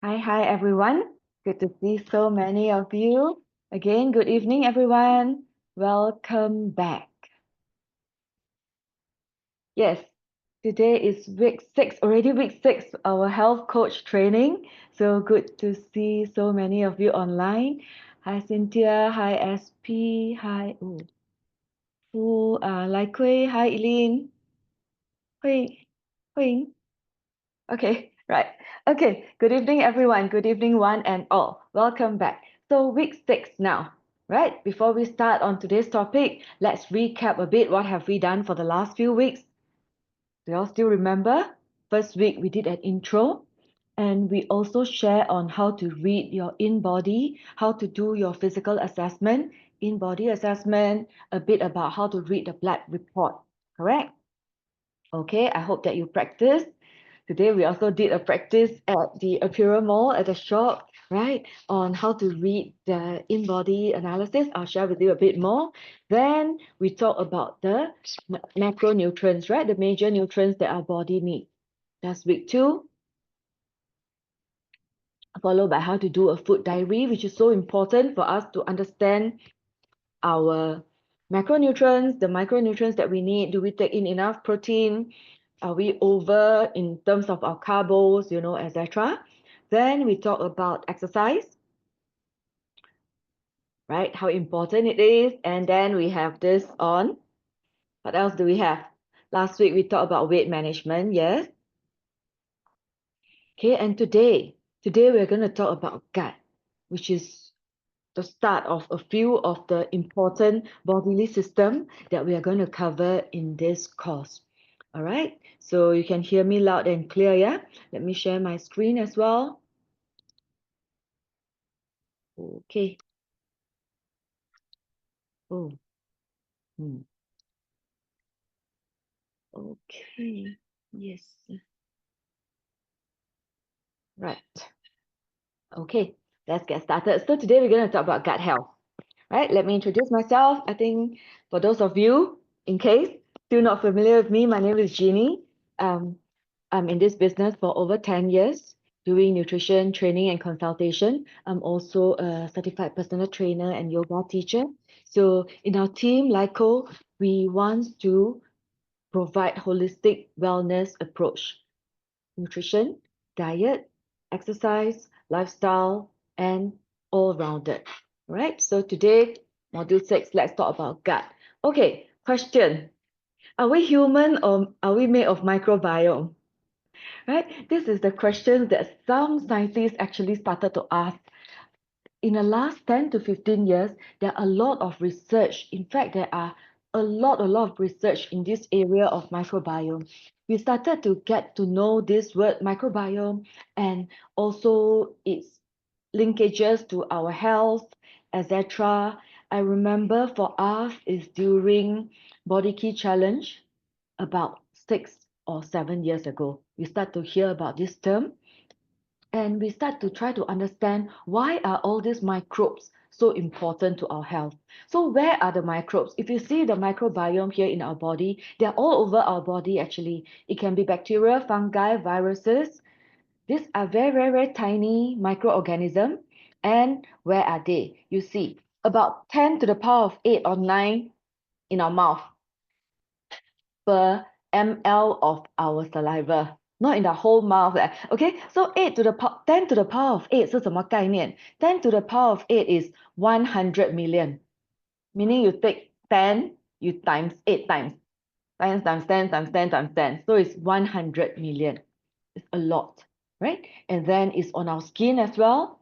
Hi, everyone. Good to see so many of you. Again, good evening, everyone. Welcome back. Yes, today is week 6, already week 6, our health coach training. So good to see so many of you online. Hi, Cynthia. Hi, SP. Hi, LiCo. Hi, Eileen. Hui, Hui. Okay, right. Okay, good evening, everyone. Good evening, one and all. Welcome back. So, week 6 now, right? Before we start on today's topic, let's recap a bit what have we done for the last few weeks. Do you all still remember? First week, we did an intro, and we also share on how to read your in-body, how to do your physical assessment, in-body assessment, a bit about how to read the blood report, correct? Okay, I hope that you practice. Today, we also did a practice at the Apura Mall at the shop, right, on how to read the in-body analysis. I'll share with you a bit more. Then we talk about the macronutrients, right, the major nutrients that our body needs. That's week 2, followed by how to do a food diary, which is so important for us to understand our macronutrients, the micronutrients that we need. Do we take in enough protein? Are we over in terms of our carbs, etc.? Then we talk about exercise, right? How important it is. And then we have this on. What else do we have? Last week we talked about weight management, yes. Okay, and today we're going to talk about gut, which is the start of a few of the important bodily system that we are going to cover in this course. All right, so you can hear me loud and clear, yeah? Let me share my screen as well. Okay. Oh. Okay. Yes. Right. Okay, let's get started. So today we're going to talk about gut health. Right, let me introduce myself. I think for those of you, in case still not familiar with me, my name is Jeannie. Um, I'm in this business for over 10 years, doing nutrition training and consultation. I'm also a certified personal trainer and yoga teacher. So in our team, LiCo, we want to provide holistic wellness approach, nutrition, diet, exercise, lifestyle, and all rounded. Right? So today, module 6, let's talk about gut. Okay, question. Are we human or are we made of microbiome? Right? This is the question that some scientists actually started to ask. In the last 10 to 15 years, there are a lot of research. In fact, there are a lot of research in this area of microbiome. We started to get to know this word microbiome and also its linkages to our health, etc. I remember for us is during Body Key Challenge about 6 or 7 years ago. We start to hear about this term and we start to try to understand why are all these microbes so important to our health. So where are the microbes? If you see the microbiome here in our body, they're all over our body actually. It can be bacteria, fungi, viruses. These are very tiny microorganisms. And where are they? You see, about 10 to the power of 8 or 9 in our mouth per ml of our saliva, not in the whole mouth. Okay, so 10 to the power of 8 是什么概念? 10 to the power of 8 is 100 million, meaning you take 10, you times 8 times. 10 times 10 times 10 times 10. So it's 100 million. It's a lot, right? And then it's on our skin as well.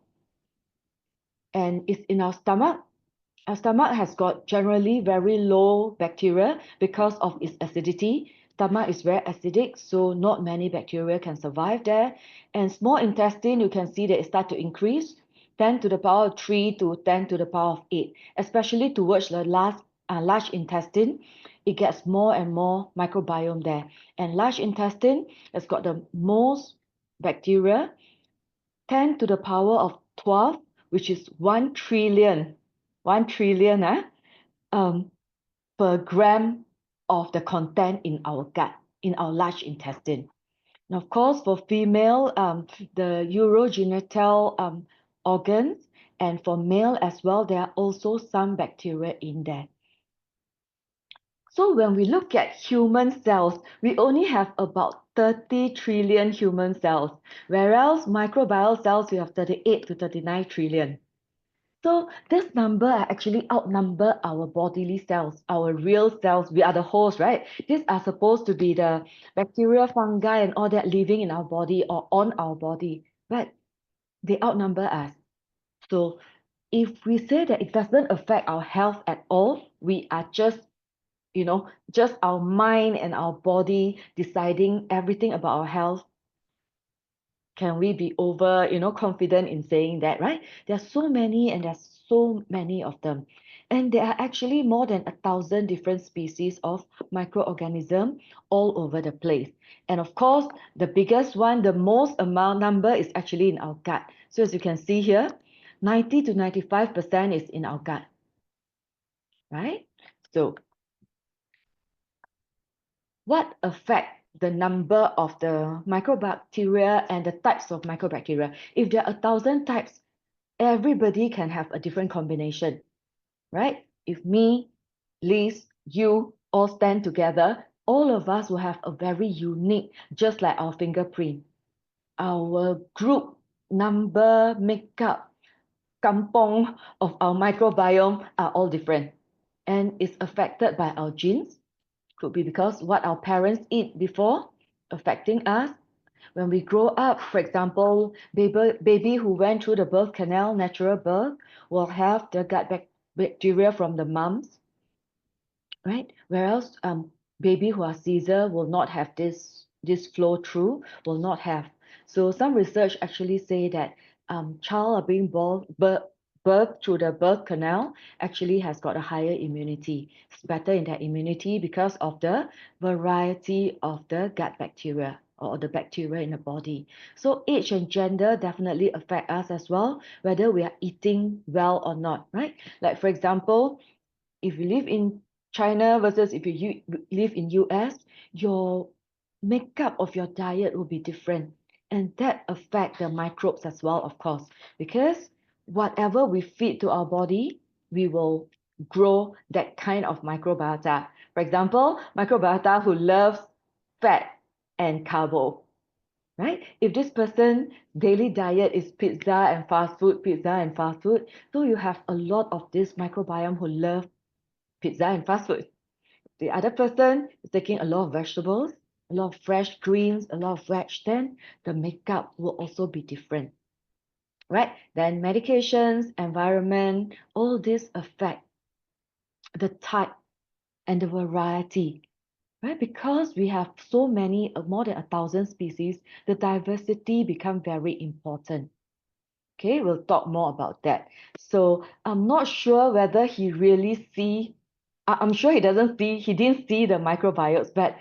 And it's in our stomach. Our stomach has got generally very low bacteria because of its acidity. Stomach is very acidic, so not many bacteria can survive there. And small intestine, you can see that it start to increase, 10 to the power of 3 to 10 to the power of 8, especially towards the large intestine. It gets more and more microbiome there. And large intestine has got the most bacteria, 10 to the power of 12, which is 1 trillion, 1 trillion per gram of the content in our gut, in our large intestine. And of course, for female, the urogenital organs, and for male as well, there are also some bacteria in there. So when we look at human cells, we only have about 30 trillion human cells, whereas microbial cells, we have 38 to 39 trillion. So this number actually outnumber our bodily cells, our real cells. We are the host, right? These are supposed to be the bacteria, fungi, and all that living in our body or on our body, but they outnumber us. So if we say that it doesn't affect our health at all, we are just our mind and our body deciding everything about our health. Can we be over, confident in saying that, right? There are so many, and there's so many of them. And there are actually more than 1,000 different species of microorganism all over the place. And of course, the biggest one, the most amount number is actually in our gut. So as you can see here, 90 to 95% is in our gut, right? So what affect the number of the microbacteria and the types of microbacteria? If there are 1,000 types, everybody can have a different combination, right? If me, Liz, you all stand together, all of us will have a very unique, just like our fingerprint. Our group number, makeup, kampong of our microbiome are all different. And it's affected by our genes. Could be because what our parents eat before affecting us. When we grow up, for example, baby who went through the birth canal, natural birth, will have the bacteria from the mums, right? Whereas baby who are Caesar will not have this flow through, will not have. So some research actually say that child are being birth through the birth canal actually has got a higher immunity. It's better in their immunity because of the variety of the gut bacteria or the bacteria in the body. So age and gender definitely affect us as well, whether we are eating well or not, right? Like for example, if you live in China versus if you live in US, your makeup of your diet will be different. And that affect the microbes as well, of course, because whatever we feed to our body, we will grow that kind of microbiota. For example, microbiota who loves fat and carbo, right? If this person daily diet is pizza and fast food, so you have a lot of this microbiome who love pizza and fast food. The other person is taking a lot of vegetables, a lot of fresh greens, a lot of veg, then the makeup will also be different, right? Then medications, environment, all this affect the type and the variety, right? Because we have so many, more than 1,000 species, the diversity become very important. Okay, we'll talk more about that. So I'm not sure whether he really see, I'm sure he didn't see the microbiotes, but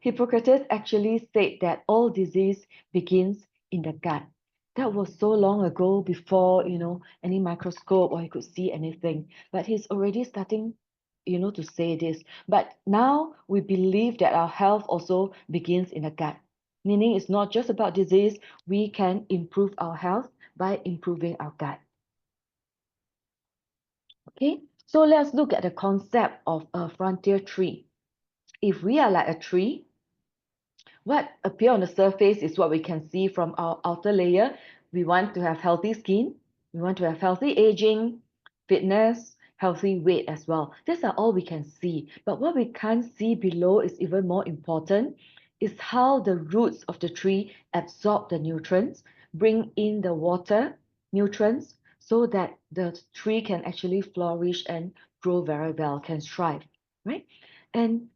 Hippocrates actually said that all disease begins in the gut. That was so long ago before, any microscope or he could see anything. But he's already starting, to say this. But now we believe that our health also begins in the gut. Meaning it's not just about disease, we can improve our health by improving our gut. Okay, so let's look at the concept of a frontier tree. If we are like a tree, what appear on the surface is what we can see from our outer layer. We want to have healthy skin, we want to have healthy aging, fitness, healthy weight as well. These are all we can see. But what we can't see below is even more important, is how the roots of the tree absorb the nutrients, bring in the water, nutrients, so that the tree can actually flourish and grow very well, can thrive, right? And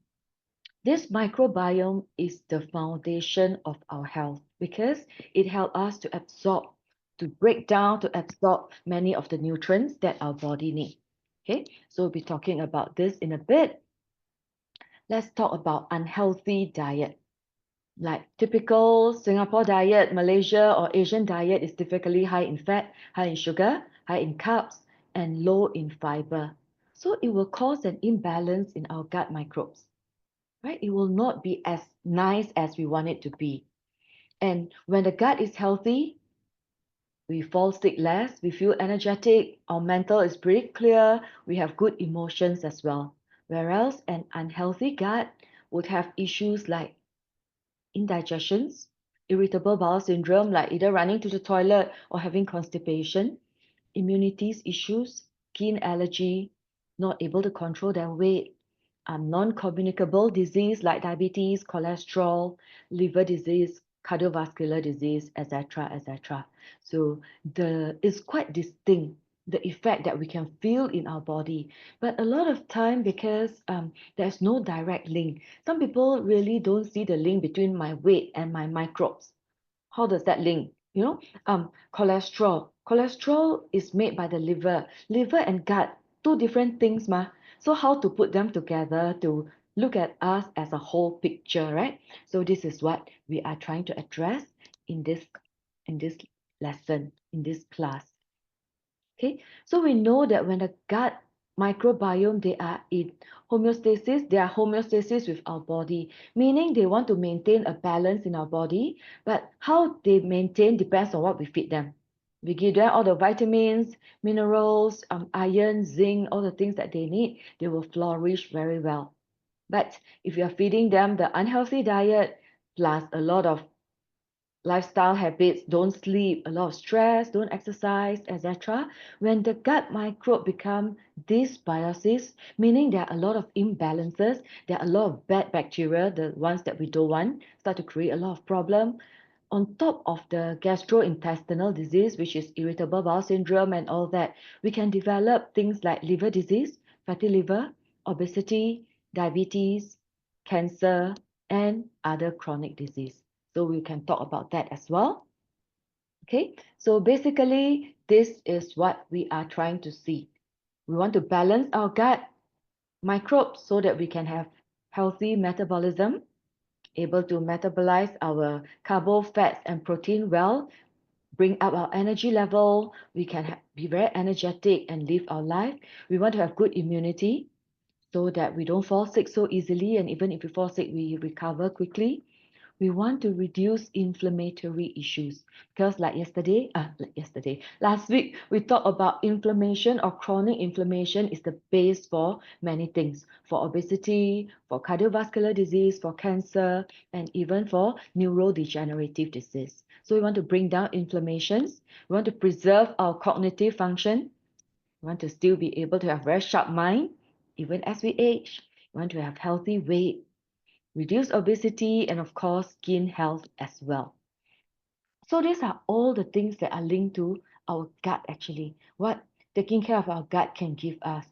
this microbiome is the foundation of our health because it helps us to absorb, to break down, to absorb many of the nutrients that our body needs. Okay, so we'll be talking about this in a bit. Let's talk about unhealthy diet. Like typical Singapore diet, Malaysia or Asian diet is typically high in fat, high in sugar, high in carbs, and low in fiber. So it will cause an imbalance in our gut microbes, right? It will not be as nice as we want it to be. And when the gut is healthy, we fall sick less, we feel energetic, our mental is pretty clear, we have good emotions as well. Whereas an unhealthy gut would have issues like indigestions, irritable bowel syndrome, like either running to the toilet or having constipation, immunity issues, skin allergy, not able to control their weight, non-communicable disease like diabetes, cholesterol, liver disease, cardiovascular disease, etc., etc. So it's quite distinct, the effect that we can feel in our body. But a lot of time, because there's no direct link, some people really don't see the link between my weight and my microbes. How does that link? Cholesterol. Cholesterol is made by the liver. Liver and gut, two different things, ma. So how to put them together to look at us as a whole picture, right? So this is what we are trying to address in this lesson, in this class. Okay, so we know that when the gut microbiome, they are in homeostasis, they are homeostasis with our body, meaning they want to maintain a balance in our body, but how they maintain depends on what we feed them. We give them all the vitamins, minerals, iron, zinc, all the things that they need, they will flourish very well. But if you are feeding them the unhealthy diet plus a lot of lifestyle habits, don't sleep, a lot of stress, don't exercise, etc. When the gut microbe become dysbiosis, meaning there are a lot of imbalances, there are a lot of bad bacteria, the ones that we don't want, start to create a lot of problem. On top of the gastrointestinal disease, which is irritable bowel syndrome and all that, we can develop things like liver disease, fatty liver, obesity, diabetes, cancer, and other chronic disease. So we can talk about that as well. Okay, so basically, this is what we are trying to see. We want to balance our gut microbes so that we can have healthy metabolism, able to metabolize our carbo, fats, and protein well, bring up our energy level. We can be very energetic and live our life. We want to have good immunity so that we don't fall sick so easily. And even if we fall sick, we recover quickly. We want to reduce inflammatory issues because last week we talked about inflammation or chronic inflammation is the base for many things, for obesity, for cardiovascular disease, for cancer, and even for neurodegenerative disease. So we want to bring down inflammations. We want to preserve our cognitive function. We want to still be able to have very sharp mind even as we age. We want to have healthy weight, reduce obesity, and of course, skin health as well. So these are all the things that are linked to our gut actually, what taking care of our gut can give us.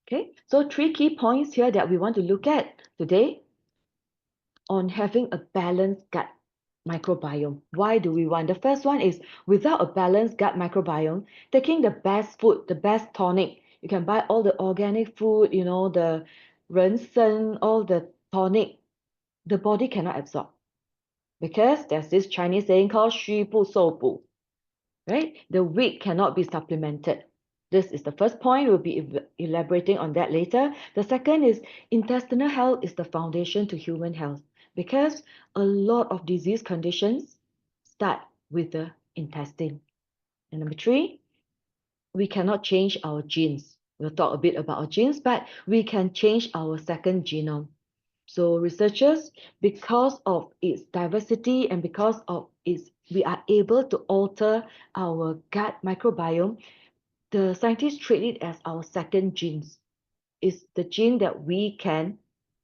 Okay, so 3 key points here that we want to look at today on having a balanced gut microbiome. Why do we want? The first one is without a balanced gut microbiome, taking the best food, the best tonic. You can buy all the organic food, the Rensen, all the tonic, the body cannot absorb. Because there's this Chinese saying called 虚不受补, right? The weak cannot be supplemented. This is the first point. We'll be elaborating on that later. The second is intestinal health is the foundation to human health because a lot of disease conditions start with the intestine. And number 3, we cannot change our genes. We'll talk a bit about our genes, but we can change our second genome. So researchers, because of its diversity and because of we are able to alter our gut microbiome, the scientists treat it as our second genes. It's the gene that we can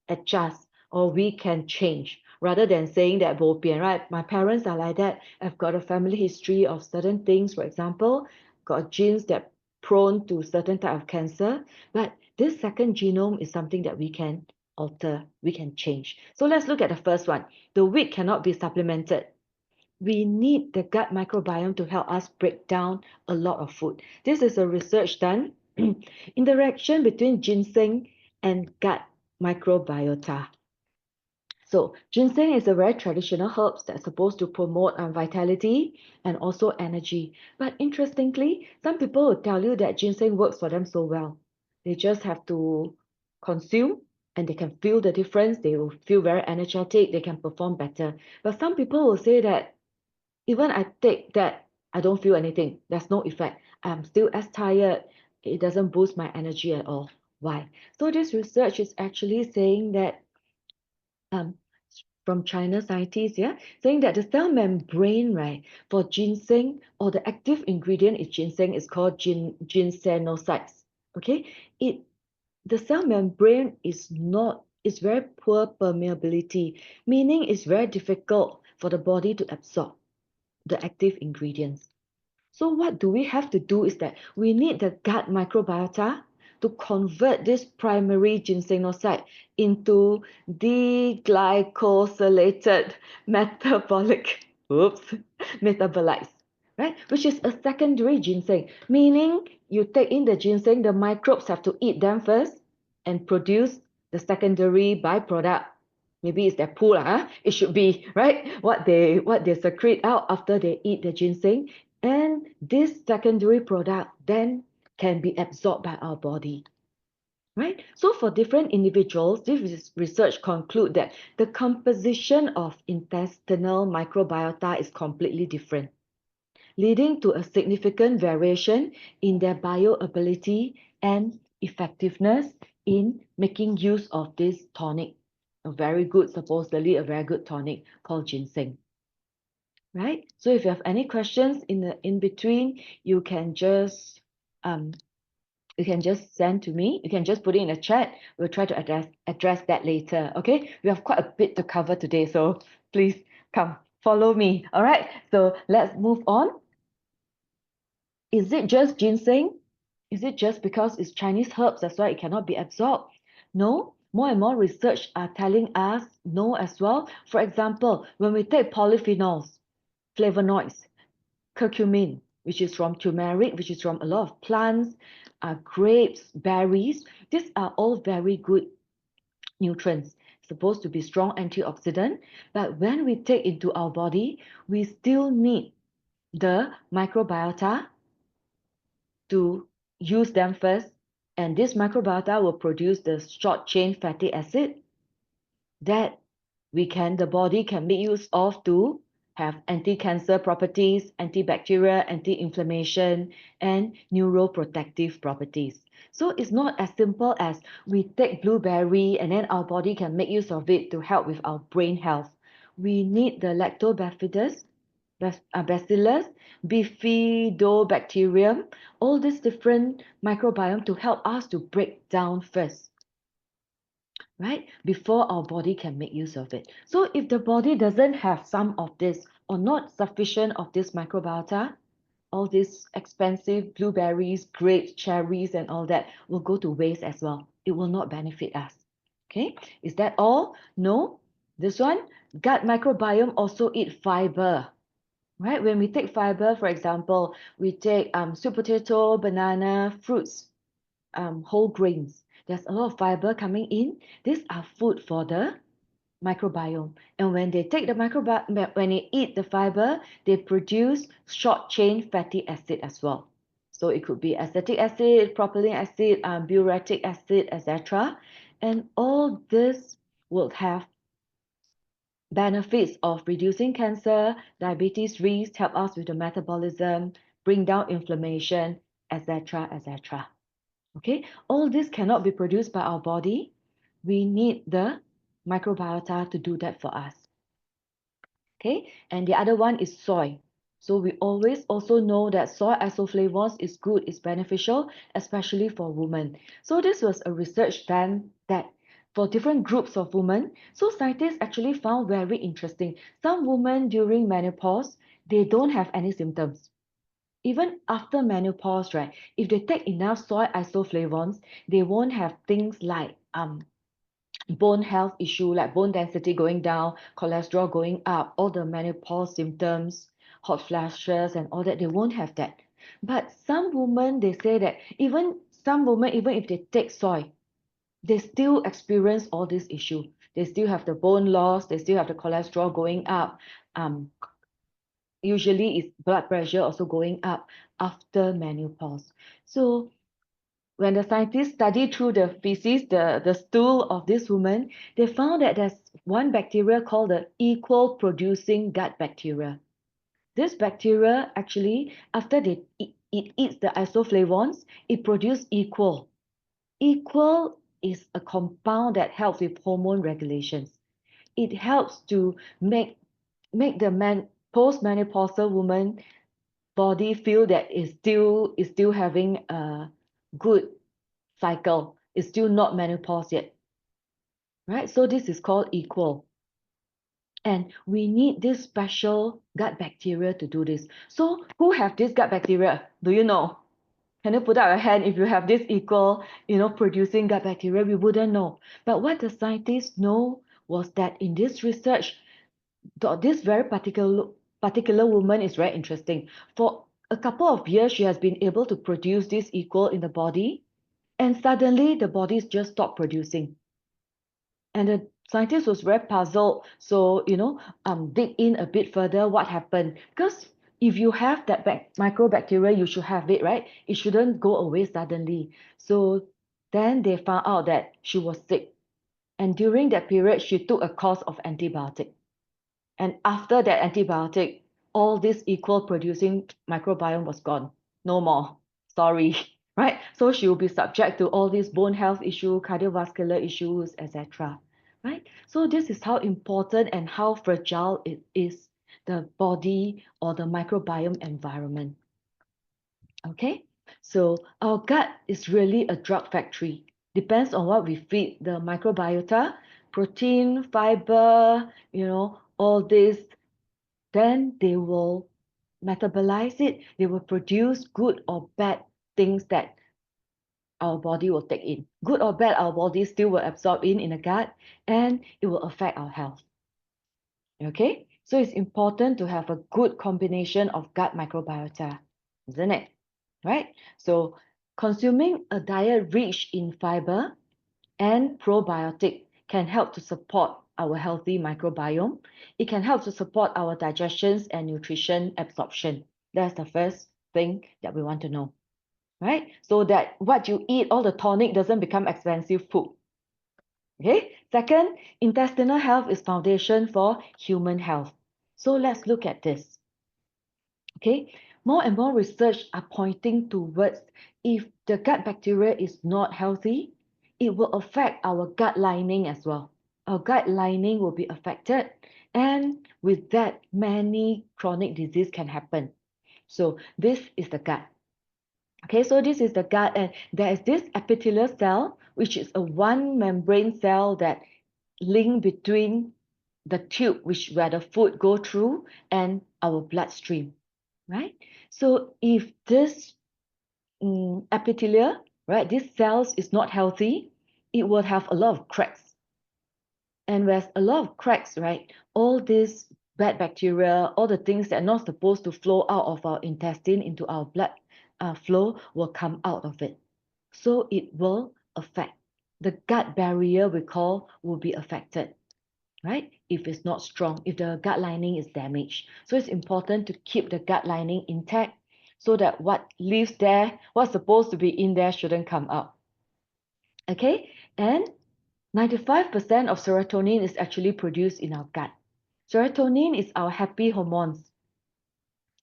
adjust or we can change rather than saying that bo pian, right? My parents are like that. I've got a family history of certain things, for example, got genes that prone to certain type of cancer. But this second genome is something that we can alter, we can change. So let's look at the first one. The weak cannot be supplemented. We need the gut microbiome to help us break down a lot of food. This is a research done. Interaction between ginseng and gut microbiota. So ginseng is a very traditional herb that's supposed to promote vitality and also energy. But interestingly, some people will tell you that ginseng works for them so well. They just have to consume and they can feel the difference. They will feel very energetic. They can perform better. But some people will say that even I take that, I don't feel anything. There's no effect. I'm still as tired. It doesn't boost my energy at all. Why? So this research is actually saying that um, from China scientists, yeah, saying that the cell membrane, right, for ginseng or the active ingredient in ginseng is called ginsenocytes. Okay, it the cell membrane is very poor permeability, meaning it's very difficult for the body to absorb the active ingredients. So what do we have to do is that we need the gut microbiota to convert this primary ginsenoside into deglycosylated metabolic oops, metabolites, right? Which is a secondary ginseng, meaning you take in the ginseng, the microbes have to eat them first and produce the secondary byproduct. Maybe it's their poo, huh? It should be, right? What they secrete out after they eat the ginseng, and this secondary product then can be absorbed by our body, right? So for different individuals, this research conclude that the composition of intestinal microbiota is completely different, leading to a significant variation in their bioavailability and effectiveness in making use of this tonic, supposedly a very good tonic called ginseng. Right? So if you have any questions in between, um you can just send to me. You can just put it in the chat. We'll try to address that later. Okay? We have quite a bit to cover today, so please come follow me. All right? So let's move on. Is it just ginseng? Is it just because it's Chinese herbs, that's why it cannot be absorbed? No, more and more research are telling us no as well. For example, when we take polyphenols, flavonoids, curcumin, which is from turmeric, which is from a lot of plants, grapes, berries. These are all very good nutrients, supposed to be strong antioxidant. But when we take into our body, we still need the microbiota to use them first. And this microbiota will produce the short chain fatty acid that the body can make use of to have anti-cancer properties, antibacterial, anti-inflammation, and neuroprotective properties. So it's not as simple as we take blueberry and then our body can make use of it to help with our brain health. We need the lactobacillus, bacillus, bifidobacterium, all these different microbiome to help us to break down first, right? Before our body can make use of it. So if the body doesn't have some of this or not sufficient of this microbiota, all these expensive blueberries, grapes, cherries, and all that will go to waste as well. It will not benefit us. Okay, is that all? No. This one, gut microbiome also eat fiber, right? When we take fiber, for example, we take sweet potato, banana, fruits, whole grains. There's a lot of fiber coming in. These are food for the microbiome. And when they take the when they eat the fiber, they produce short chain fatty acid as well. So it could be acetic acid, propylene acid, butyric acid, etc. And all this will have benefits of reducing cancer, diabetes risk, help us with the metabolism, bring down inflammation, etc., etc. Okay, all this cannot be produced by our body. We need the microbiota to do that for us. Okay, and the other one is soy. So we always also know that soy isoflavones is good, is beneficial, especially for women. So this was a research done that for different groups of women. So scientists actually found very interesting. Some women during menopause, they don't have any symptoms. Even after menopause, right? If they take enough soy isoflavones, they won't have things like bone health issue like bone density going down, cholesterol going up, all the menopause symptoms, hot flashes and all that, they won't have that. But some women, they say that even some women, even if they take soy, they still experience all this issue. They still have the bone loss, they still have the cholesterol going up. Usually it's blood pressure also going up after menopause. So when the scientists studied through the feces, the stool of this woman, they found that there's one bacteria called the equal producing gut bacteria. This bacteria actually, after it eats the isoflavones, it produces equal. Equal is a compound that helps with hormone regulations. It helps to make the postmenopausal woman body feel that is still having a good cycle, is still not menopause yet, right? So this is called equal. And we need this special gut bacteria to do this. So who have this gut bacteria? Do you know? Can you put out your hand if you have this equal, producing gut bacteria? We wouldn't know. But what the scientists know was that in this research, this very particular woman is very interesting. For a couple of years, she has been able to produce this equal in the body, and suddenly the body just stopped producing. And the scientist was very puzzled. So, dig in a bit further what happened. Because if you have that microbacteria, you should have it, right? It shouldn't go away suddenly. So then they found out that she was sick. And during that period, she took a course of antibiotic. And after that antibiotic, all this equal producing microbiome was gone. No more. Sorry. Right? So she will be subject to all these bone health issues, cardiovascular issues, etc. Right? So this is how important and how fragile it is, the body or the microbiome environment. Okay? So our gut is really a drug factory. Depends on what we feed the microbiota, protein, fiber, all this, then they will metabolize it. They will produce good or bad things that our body will take in. Good or bad, our body still will absorb in the gut, and it will affect our health. Okay? So it's important to have a good combination of gut microbiota, isn't it? Right? So consuming a diet rich in fiber and probiotic can help to support our healthy microbiome. It can help to support our digestions and nutrition absorption. That's the first thing that we want to know, right? So that what you eat, all the tonic doesn't become expensive food. Okay. Second, intestinal health is foundation for human health. So let's look at this. Okay, more and more research are pointing towards if the gut bacteria is not healthy, it will affect our gut lining as well. Our gut lining will be affected, and with that, many chronic disease can happen. So this is the gut. Okay, so this is the gut, and there is this epithelial cell, which is a one membrane cell that link between the tube, where the food go through, and our bloodstream, right? So if this epithelial, right, these cells is not healthy, it will have a lot of cracks. And with a lot of cracks, right, all these bad bacteria, all the things that are not supposed to flow out of our intestine into our blood flow will come out of it. So it will affect. The gut barrier we call will be affected, right? If it's not strong, if the gut lining is damaged. So it's important to keep the gut lining intact so that what lives there, what's supposed to be in there shouldn't come out. Okay? And 95% of serotonin is actually produced in our gut. Serotonin is our happy hormones.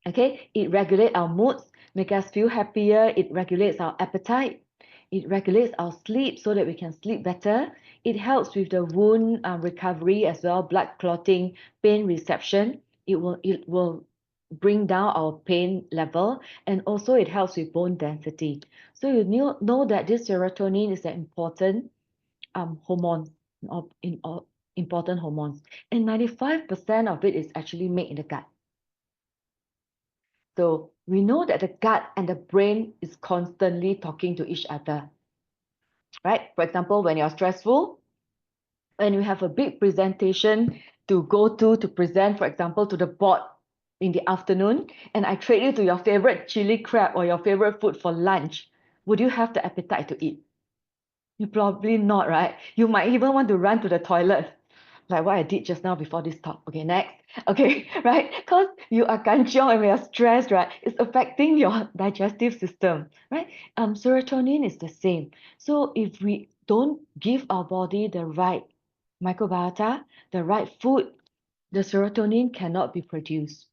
Okay? It regulates our moods, make us feel happier, it regulates our appetite, it regulates our sleep so that we can sleep better. It helps with the wound recovery as well, blood clotting, pain reception. It will bring down our pain level, and also it helps with bone density. So you know that this serotonin is an important hormone, important hormones, and 95% of it is actually made in the gut. So we know that the gut and the brain is constantly talking to each other, right? For example, when you're stressful, when you have a big presentation to go to present, for example, to the board in the afternoon, and I treat you to your favorite chili crab or your favorite food for lunch, would you have the appetite to eat? You probably not, right? You might even want to run to the toilet. like what I did just now before this talk. Okay, next. Okay, right? Because you are kanchiong and we are stressed, right? It's affecting your digestive system, right? Serotonin is the same. So if we don't give our body the right microbiota, the right food, the serotonin cannot be produced.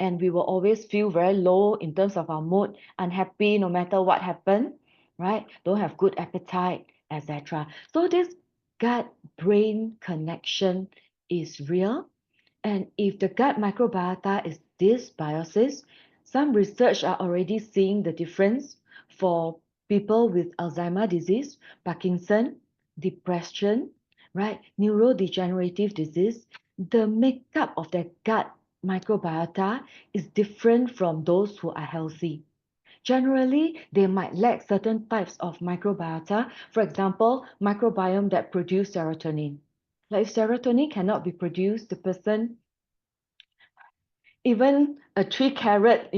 And we will always feel very low in terms of our mood, unhappy no matter what happened, right? Don't have good appetite, etc. So this gut-brain connection is real. And if the gut microbiota is dysbiosis, some research are already seeing the difference for people with Alzheimer's disease, Parkinson, depression, right? Neurodegenerative disease. The makeup of their gut microbiota is different from those who are healthy. Generally, they might lack certain types of microbiota, for example, microbiome that produce serotonin. Like if serotonin cannot be produced, the person, even a 3 carat,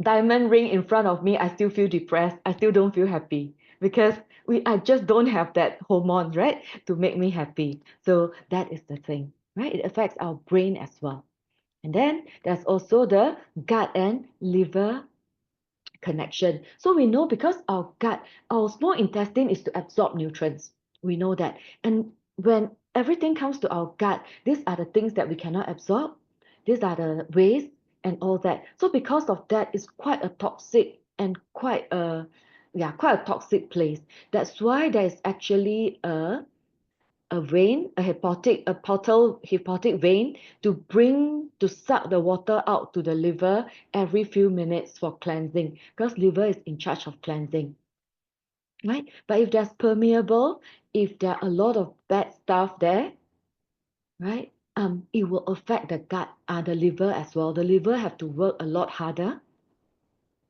diamond ring in front of me, I still feel depressed. I still don't feel happy because I just don't have that hormone, right, to make me happy. So that is the thing, right? It affects our brain as well. And then there's also the gut and liver connection. So we know because our gut, our small intestine is to absorb nutrients. We know that. And when everything comes to our gut, these are the things that we cannot absorb. These are the waste and all that. So because of that, it's quite a toxic and quite a toxic place. That's why there is actually a vein, a portal hepatic vein to suck the water out to the liver every few minutes for cleansing, because liver is in charge of cleansing, right? But if there's permeable, if there are a lot of bad stuff there, right? It will affect the gut, the liver as well. The liver have to work a lot harder,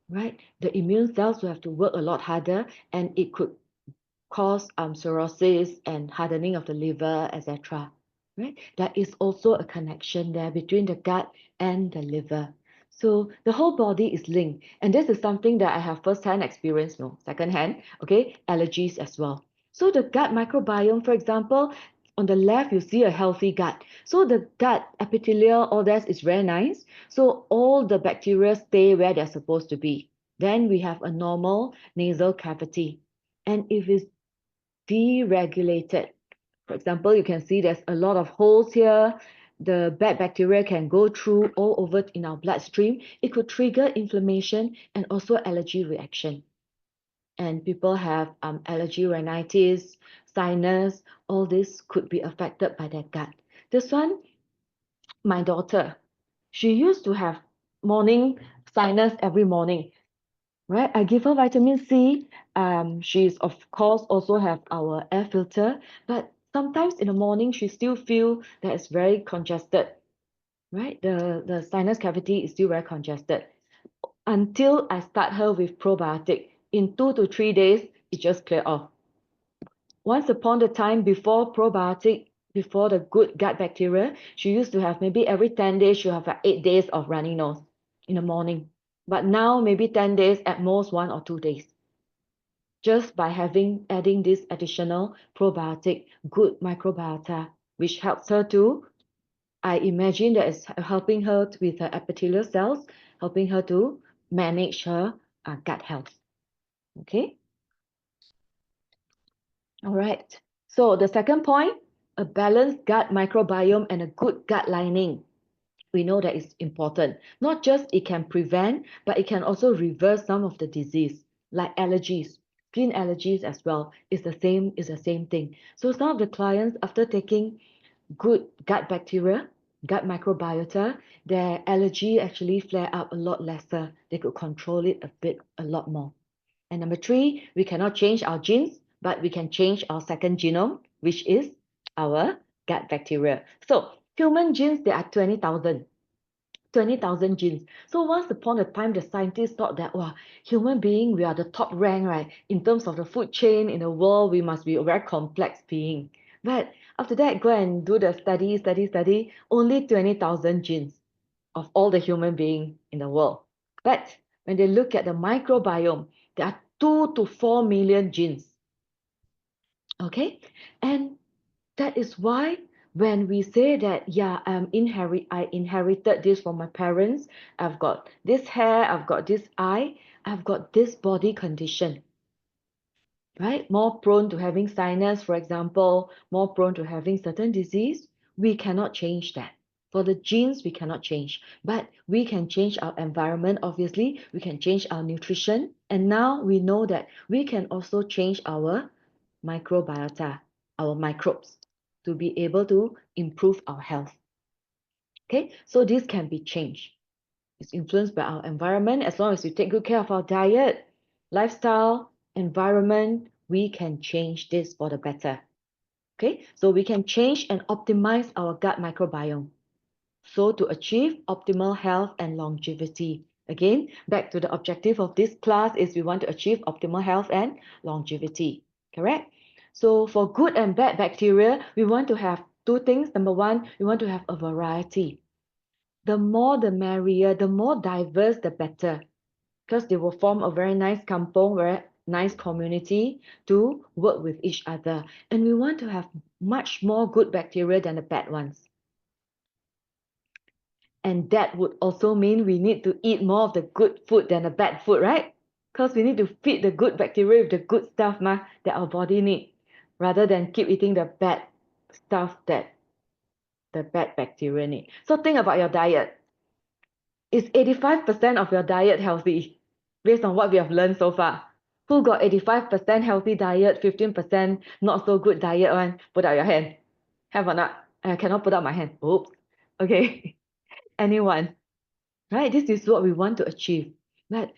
right? The immune cells will have to work a lot harder, and it could cause cirrhosis and hardening of the liver, etc. Right? There is also a connection there between the gut and the liver. So the whole body is linked, and this is something that I have first-hand experience, no, second-hand, okay, allergies as well. So the gut microbiome, for example, on the left, you see a healthy gut. So the gut epithelial, all that is very nice. So all the bacteria stay where they're supposed to be. Then we have a normal nasal cavity. And if it's deregulated. For example, you can see there's a lot of holes here. The bad bacteria can go through all over in our bloodstream. It could trigger inflammation and also allergy reaction. And people have allergy rhinitis, sinus, all this could be affected by their gut. This one, my daughter, she used to have morning sinus every morning, right? I give her vitamin C. She's of course also have our air filter, but sometimes in the morning she still feel that it's very congested, right? The sinus cavity is still very congested. Until I start her with probiotic, in 2 to 3 days, it just clear off. Once upon a time before probiotic, before the good gut bacteria, she used to have maybe every 10 days, she'll have like 8 days of runny nose in the morning. But now maybe 10 days, at most 1 or 2 days, just by adding this additional probiotic, good microbiota, which helps her to, I imagine that is helping her with her epithelial cells, helping her to manage her gut health. Okay. All right. So the second point, a balanced gut microbiome and a good gut lining. We know that it's important. Not just it can prevent, but it can also reverse some of the disease, like allergies, skin allergies as well. It's the same thing. So some of the clients, after taking good gut bacteria, gut microbiota, their allergy actually flare up a lot lesser. They could control it a lot more. And number three, we cannot change our genes, but we can change our second genome, which is our gut bacteria. So human genes, there are 20,000 genes. So once upon a time, the scientists thought that, wow, human being, we are the top rank, right? In terms of the food chain in the world, we must be a very complex being. But after that, go and do the study, only 20,000 genes of all the human being in the world. But when they look at the microbiome, there are 2 to 4 million genes. Okay? And that is why when we say that, yeah, I inherited this from my parents, I've got this hair, I've got this eye, I've got this body condition, right? More prone to having sinus, for example, more prone to having certain disease. We cannot change that. For the genes, we cannot change, but we can change our environment, obviously. We can change our nutrition. And now we know that we can also change our microbiota, our microbes, to be able to improve our health. Okay, so this can be changed. It's influenced by our environment. As long as we take good care of our diet, lifestyle, environment, we can change this for the better. Okay, so we can change and optimize our gut microbiome. So to achieve optimal health and longevity. Again, back to the objective of this class is we want to achieve optimal health and longevity. Correct? So for good and bad bacteria, we want to have two things. Number one, we want to have a variety. The more the merrier, the more diverse, the better. Because they will form a very nice kampong, very nice community to work with each other. And we want to have much more good bacteria than the bad ones. And that would also mean we need to eat more of the good food than the bad food, right? Because we need to feed the good bacteria with the good stuff that our body needs, rather than keep eating the bad stuff that the bad bacteria need. So think about your diet. Is 85% of your diet healthy based on what we have learned so far? Who got 85% healthy diet, 15% not so good diet one? Put out your hand. Have or not? I cannot put out my hand. Oops. Okay. Anyone? Right? This is what we want to achieve. But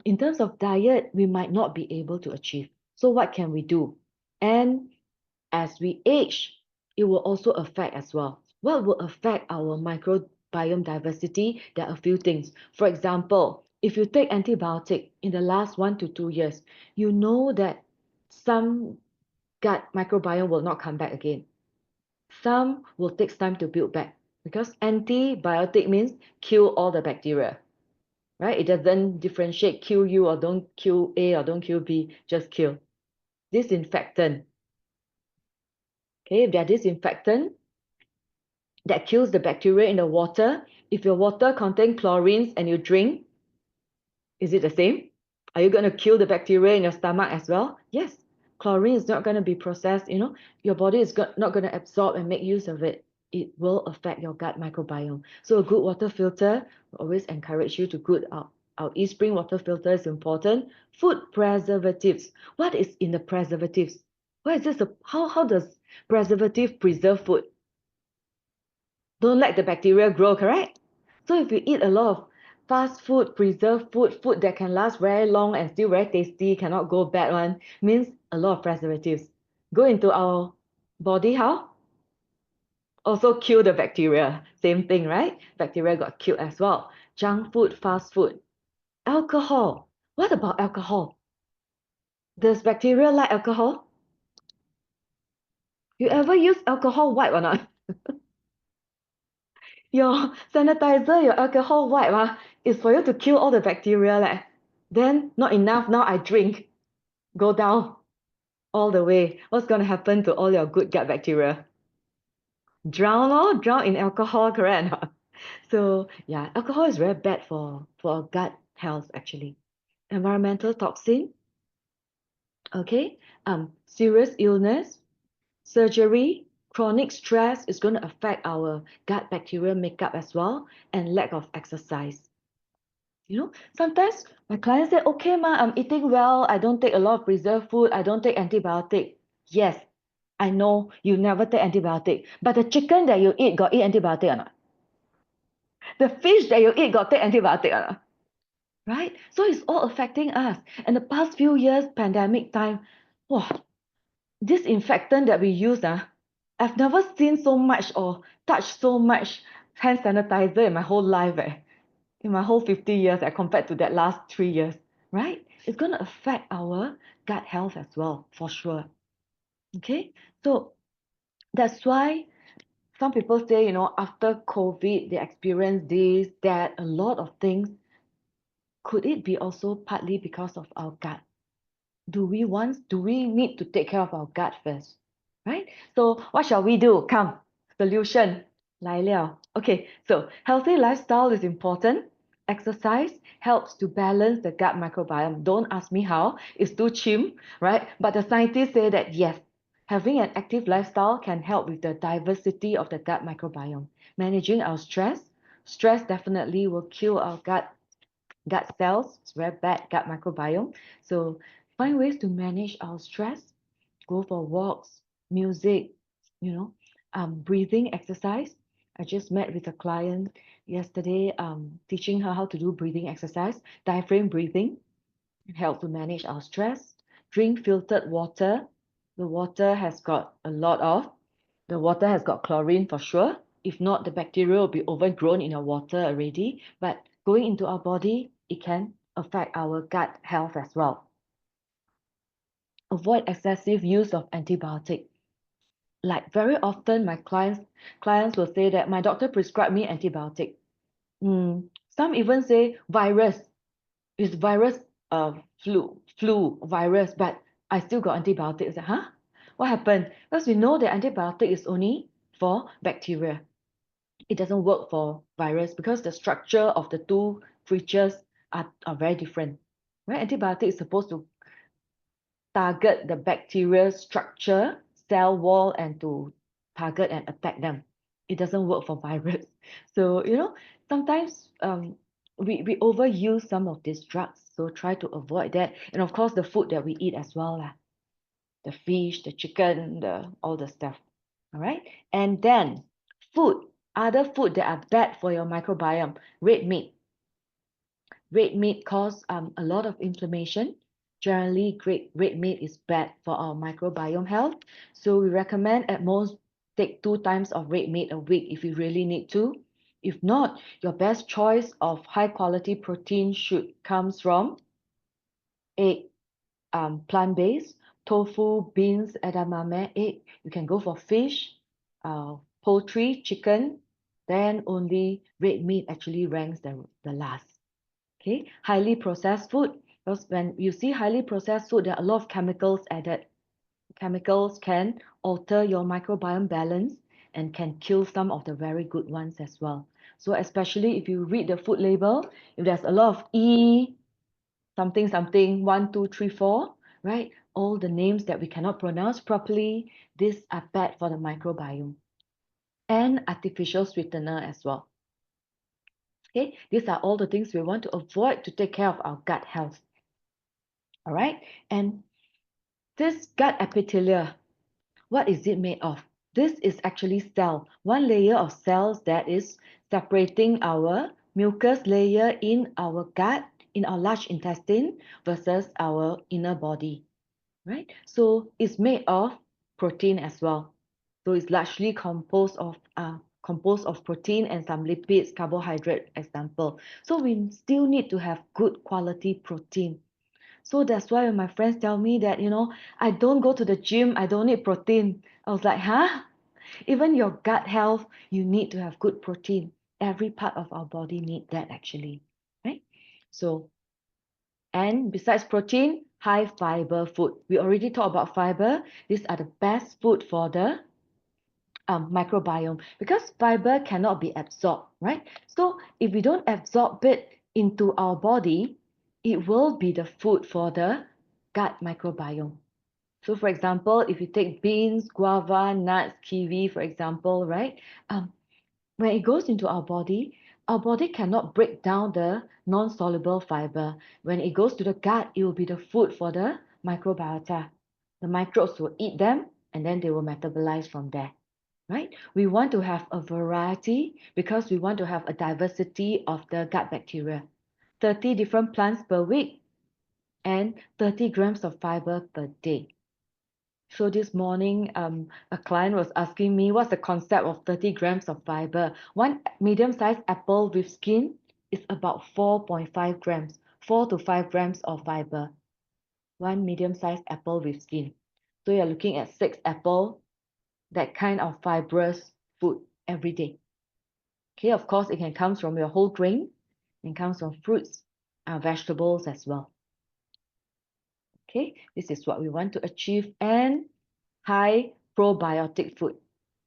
in terms of diet, we might not be able to achieve. So what can we do? And as we age, it will also affect as well. What will affect our microbiome diversity? There are a few things. For example, if you take antibiotic in the last 1 to 2 years, you know that some gut microbiome will not come back again. Some will take time to build back because antibiotic means kill all the bacteria, right? It doesn't differentiate kill you or don't kill A or don't kill B, just kill. Disinfectant. Okay, if they're disinfectant that kills the bacteria in the water, if your water contains chlorines and you drink, is it the same? Are you going to kill the bacteria in your stomach as well? Yes. Chlorine is not going to be processed, your body is not going to absorb and make use of it. It will affect your gut microbiome. So a good water filter will always encourage you to good out. Our e-spring water filter is important. Food preservatives. What is in the preservatives? What is this? How does preservative preserve food? Don't let the bacteria grow, correct? So if you eat a lot of fast food, preserved food, food that can last very long and still very tasty, cannot go bad one, means a lot of preservatives. Go into our body, how? Also kill the bacteria. Same thing, right? Bacteria got killed as well. Junk food, fast food. Alcohol. What about alcohol? Does bacteria like alcohol? You ever use alcohol wipe or not? Your sanitizer, your alcohol wipe is for you to kill all the bacteria leh. Then not enough, now I drink. Go down all the way. What's going to happen to all your good gut bacteria? Drown in alcohol, correct? So yeah, alcohol is very bad for our gut health actually. Environmental toxin, okay? Serious illness, surgery, chronic stress is going to affect our gut bacteria makeup as well, and lack of exercise. Sometimes my clients say, okay, I'm eating well. I don't take a lot of preserved food. I don't take antibiotic. Yes, I know you never take antibiotic, but the chicken that you eat got eat antibiotic or not? The fish that you eat got take antibiotic or not? Right? So it's all affecting us. And the past few years, pandemic time, wow, disinfectant that we use, I've never seen so much or touched so much hand sanitizer in my whole life. In my whole 50 years compared to that last 3 years, right? It's going to affect our gut health as well, for sure. Okay, so that's why some people say, after COVID, they experience this, that, a lot of things. Could it be also partly because of our gut? Do we need to take care of our gut first, right? So what shall we do? Come, Solution, 来了. Okay, so healthy lifestyle is important. Exercise helps to balance the gut microbiome. Don't ask me how, it's too chim, right? But the scientists say that yes, having an active lifestyle can help with the diversity of the gut microbiome. Managing our stress, stress definitely will kill our gut cells. It's very bad gut microbiome. So find ways to manage our stress. Go for walks, music, you know, breathing exercise. I just met with a client yesterday, teaching her how to do breathing exercise, diaphragm breathing. It helps to manage our stress. Drink filtered water. The water has got a lot of, the water has got chlorine for sure. If not, the bacteria will be overgrown in our water already. But going into our body, it can affect our gut health as well. Avoid excessive use of antibiotic. Like very often, my clients will say that my doctor prescribed me antibiotic. Some even say virus. It's virus, flu virus, but I still got antibiotics. Huh? What happened? Because we know that antibiotic is only for bacteria. It doesn't work for virus because the structure of the two creatures are very different. Right? Antibiotic is supposed to target the bacteria structure, cell wall, and to target and attack them. It doesn't work for virus. So, sometimes we overuse some of these drugs. So try to avoid that. And of course, the food that we eat as well, lah. The fish, the chicken, all the stuff. All right. And then other food that are bad for your microbiome, red meat. Red meat causes a lot of inflammation. Generally, red meat is bad for our microbiome health. So we recommend at most take 2 times of red meat a week if you really need to. If not, your best choice of high quality protein should comes from egg, plant-based, tofu, beans, edamame, egg. You can go for fish, poultry, chicken. Then only red meat actually ranks the last. Okay, highly processed food. Because when you see highly processed food, there are a lot of chemicals added. Chemicals can alter your microbiome balance and can kill some of the very good ones as well. So especially if you read the food label, if there's a lot of E, something, something, 1, 2, 3, 4, right? All the names that we cannot pronounce properly, these are bad for the microbiome. And artificial sweetener as well. Okay, these are all the things we want to avoid to take care of our gut health. All right, and this gut epithelium, what is it made of? This is actually cell, one layer of cells that is separating our mucus layer in our gut, in our large intestine versus our inner body, right? So it's made of protein as well. So it's largely composed of protein and some lipids, carbohydrate, example. So we still need to have good quality protein. So that's why when my friends tell me that, I don't go to the gym, I don't need protein. I was like, huh? Even your gut health, you need to have good protein. Every part of our body need that actually, right? So, and besides protein, high fiber food. We already talked about fiber. These are the best food for the microbiome because fiber cannot be absorbed, right? So if we don't absorb it into our body, it will be the food for the gut microbiome. So for example, if you take beans, guava, nuts, kiwi, for example, right? When it goes into our body cannot break down the non-soluble fiber. When it goes to the gut, it will be the food for the microbiota. The microbes will eat them and then they will metabolize from there, right? We want to have a variety because we want to have a diversity of the gut bacteria. 30 different plants per week and 30 grams of fiber per day. So this morning, a client was asking me what's the concept of 30 grams of fiber. One medium-sized apple with skin is about 4.5 grams, 4 to 5 grams of fiber. One medium-sized apple with skin. So you're looking at 6 apple, that kind of fibrous food every day. Okay, of course, it can come from your whole grain, it comes from fruits, vegetables as well. Okay, this is what we want to achieve, and high probiotic food.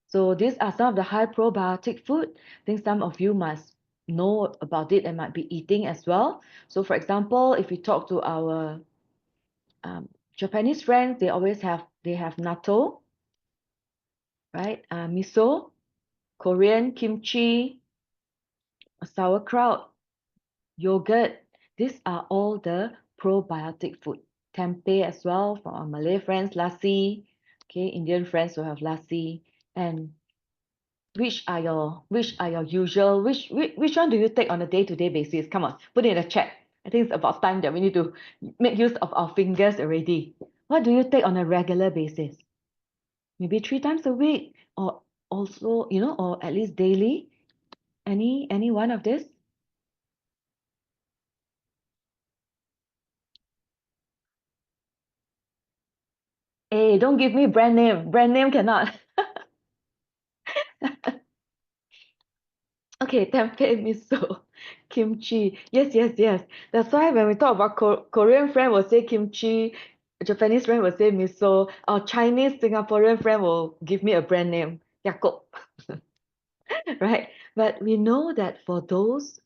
So these are some of the high probiotic food. I think some of you must know about it and might be eating as well. So for example, if we talk to our Japanese friends, they have natto, right? Miso, Korean kimchi, sauerkraut, yogurt. These are all the probiotic food. Tempeh as well from our Malay friends, lassi. Okay, Indian friends will have lassi. And which are your usual which one do you take on a day-to-day basis? Come on, put it in the chat. I think it's about time that we need to make use of our fingers already. What do you take on a regular basis? Maybe 3 times a week, or also, or at least daily. Any one of this? Hey, don't give me brand name. Brand name cannot. Okay, tempeh miso, kimchi. Yes, yes, yes. That's why when we talk about Korean friend will say kimchi, Japanese friend will say miso, our Chinese Singaporean friend will give me a brand name, Yakult, right? But we know that for those,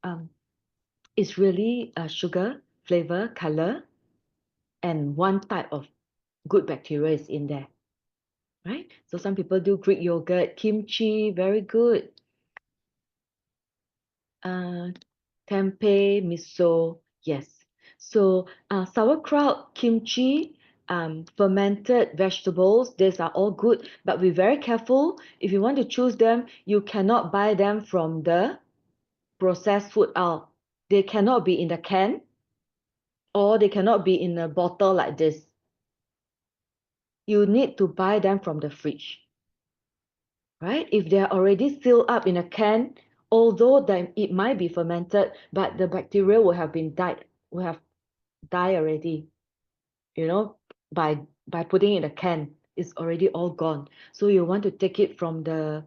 it's really sugar, flavor, color, and one type of good bacteria is in there, right? So some people do Greek yogurt, kimchi, very good. Uh, tempeh, miso, yes. So sauerkraut, kimchi, fermented vegetables, these are all good, but be very careful. If you want to choose them, you cannot buy them from the processed food aisle. They cannot be in the can, or they cannot be in a bottle like this. You need to buy them from the fridge, right? If they are already sealed up in a can, although then it might be fermented, but the bacteria will have died already, you know, by putting in a can. It's already all gone. So you want to take it from the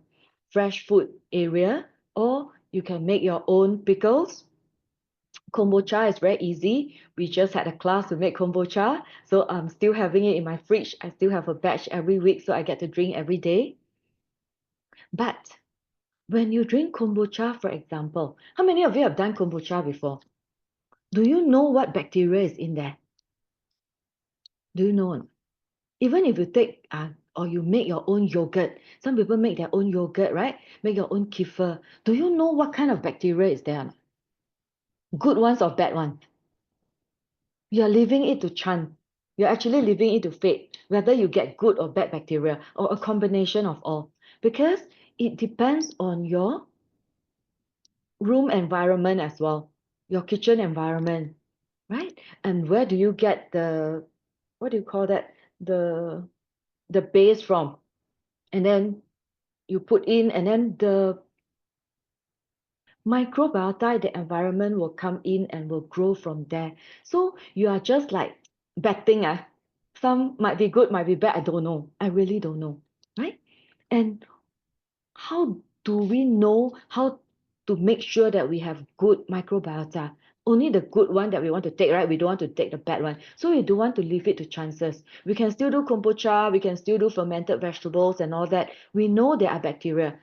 fresh food area, or you can make your own pickles. Kombucha is very easy. We just had a class to make kombucha. So I'm still having it in my fridge. I still have a batch every week, so I get to drink every day. But when you drink kombucha, for example, how many of you have done kombucha before? Do you know what bacteria is in there? Do you know? Even if you take or you make your own yogurt, some people make their own yogurt, right? Make your own kefir. Do you know what kind of bacteria is there? Good ones or bad ones? You're leaving it to chance. You're actually leaving it to fate, whether you get good or bad bacteria or a combination of all. Because it depends on your room environment as well, your kitchen environment, right? And where do you get what do you call that? The the base from? And then you put in, and then the microbiota, the environment will come in and will grow from there. So you are just like betting. Some might be good, might be bad. I don't know. I really don't know, right? And how do we know how to make sure that we have good microbiota? Only the good one that we want to take, right? We don't want to take the bad one. So we don't want to leave it to chances. We can still do kombucha, we can still do fermented vegetables and all that. We know there are bacteria.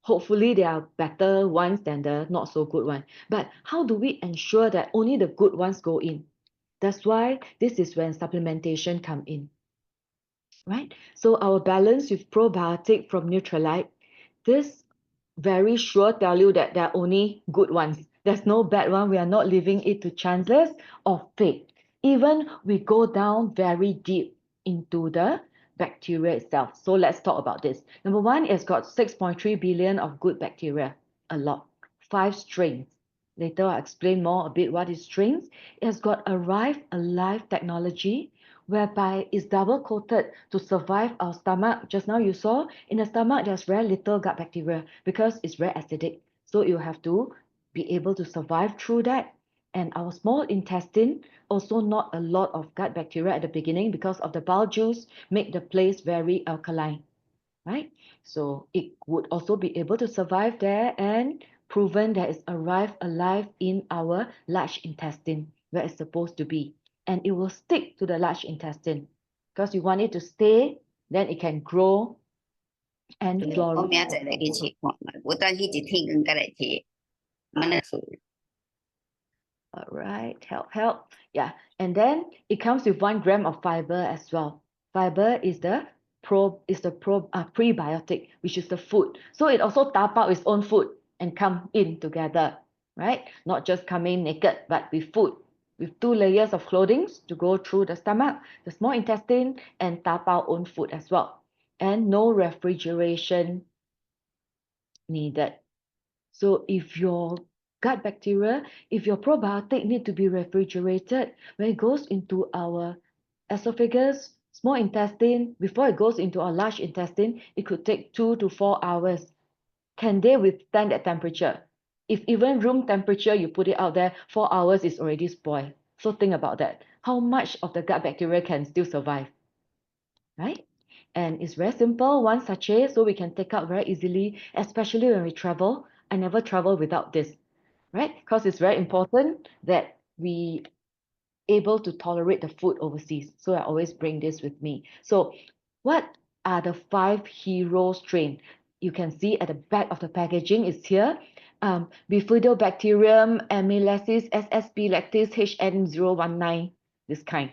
Hopefully, there are better ones than the not so good one. But how do we ensure that only the good ones go in? That's why this is when supplementation come in, right? So our balance with probiotic from Neutralite, this very sure tell you that there are only good ones. There's no bad one. We are not leaving it to chances or fate. Even we go down very deep into the bacteria itself. So let's talk about this. Number one, it's got 6.3 billion of good bacteria, a lot. 5 strains. Later I'll explain more a bit what is strains. It has got Arrive Alive technology, whereby it's double coated to survive our stomach. Just now you saw in the stomach there's very little gut bacteria because it's very acidic. So you have to be able to survive through that. And our small intestine also not a lot of gut bacteria at the beginning because of the bile juice make the place very alkaline, right? So it would also be able to survive there, and proven that it's arrived alive in our large intestine where it's supposed to be. And it will stick to the large intestine because you want it to stay, then it can grow and 我 flourish. 明仔来去试看嘛，有等去一天光甲来摕，蛮来做。 All right, help. Yeah, and then it comes with 1 gram of fiber as well. Fiber is the prebiotic, which is the food. So it also tap out its own food and come in together, right? Not just coming naked, but with food, with 2 layers of clothing to go through the stomach, the small intestine, and tap out own food as well. And no refrigeration needed. So if your gut bacteria, if your probiotic need to be refrigerated, when it goes into our esophagus, small intestine, before it goes into our large intestine, it could take 2 to 4 hours. Can they withstand that temperature? If even room temperature, you put it out there, 4 hours is already spoiled. So think about that. How much of the gut bacteria can still survive, right? And it's very simple, 1 sachet, so we can take out very easily, especially when we travel. I never travel without this, right? Because it's very important that we able to tolerate the food overseas. So I always bring this with me. So what are the 5 hero strain? You can see at the back of the packaging is here. Bifidobacterium, amylacis, SSP lactis, HN019, this kind.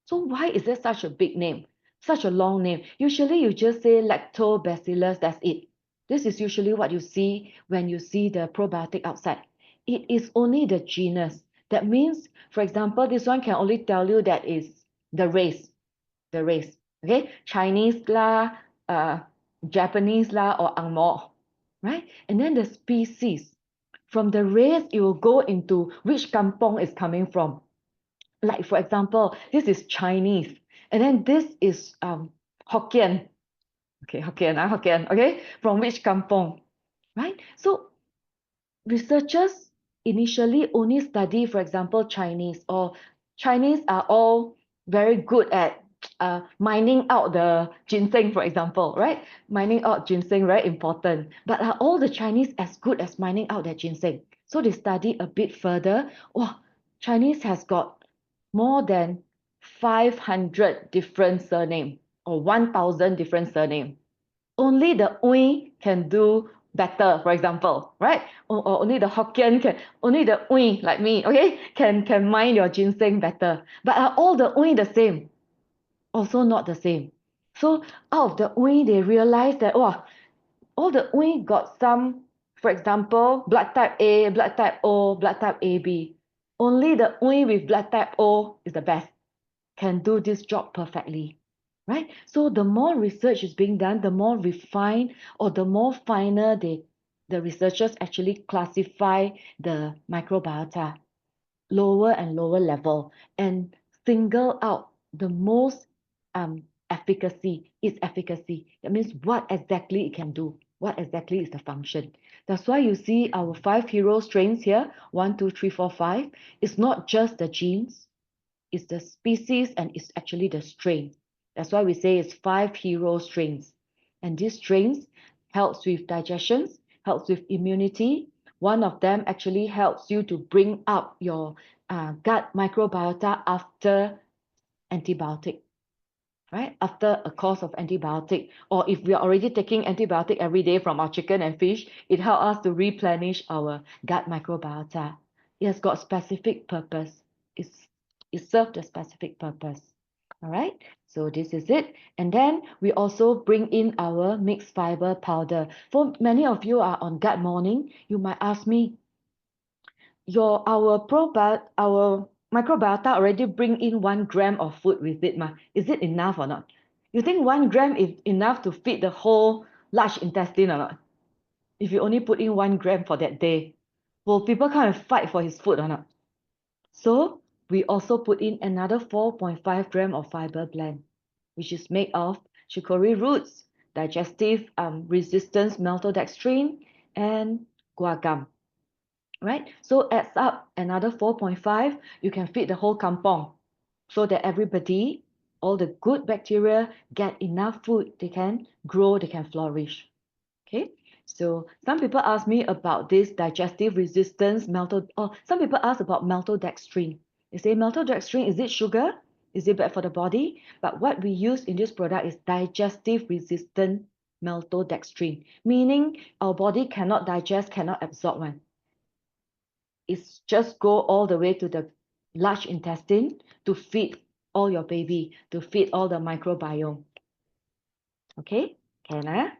So why is there such a big name? Such a long name. Usually you just say lactobacillus, that's it. This is usually what you see when you see the probiotic outside. It is only the genus. That means, for example, this one can only tell you that is the race, okay? Chinese lah, Japanese lah, or Angmo, right? And then the species. From the race, it will go into which kampong is coming from. Like, for example, this is Chinese, and then this is Hokkien. Okay, Hokkien, okay? From which kampong, right? So researchers initially only study, for example, Chinese, or Chinese are all very good at mining out the ginseng, for example, right? Mining out ginseng, very important. But are all the Chinese as good as mining out their ginseng? So they study a bit further. Oh, Chinese has got more than 500 different surname or 1,000 different surname. Only the Ui can do better, for example, right? Or only the Hokkien can, only the Ui, like me, okay, can mine your ginseng better. But are all the Ui the same? Also not the same. So out of the Ui, they realized that, oh, all the Ui got some, for example, blood type A, blood type O, blood type AB. Only the Ui with blood type O is the best, can do this job perfectly, right? So the more research is being done, the more refined or the more finer the researchers actually classify the microbiota, lower and lower level, and single out the most its efficacy. That means what exactly it can do, what exactly is the function. That's why you see our 5 hero strains here, 1, 2, 3, 4, 5. It's not just the genes, it's the species, and it's actually the strain. That's why we say it's 5 hero strains. And these strains helps with digestion, helps with immunity. One of them actually helps you to bring up your gut microbiota after antibiotic, right? After a course of antibiotic, or if we are already taking antibiotic every day from our chicken and fish, it helps us to replenish our gut microbiota. It has got specific purpose. It's, it serves a specific purpose. All right, so this is it. And then we also bring in our mixed fiber powder. For many of you are on gut morning, you might ask me, our microbiota already bring in 1 gram of food with it, is it enough or not? You think 1 gram is enough to feed the whole large intestine or not? If you only put in 1 gram for that day, will people come and fight for his food or not? So we also put in another 4.5 gram of fiber blend, which is made of chicory roots, digestive resistance maltodextrin, and guar, right? So adds up another 4.5, you can feed the whole kampong, so that everybody, all the good bacteria, get enough food, they can grow, they can flourish. Okay, so some people ask me about this digestive resistance some people ask about maltodextrin. They say, maltodextrin, is it sugar? Is it bad for the body? But what we use in this product is digestive resistant maltodextrin, meaning our body cannot digest, cannot absorb one. It's just go all the way to the large intestine to feed all your baby, to feed all the microbiome. Okay, can I?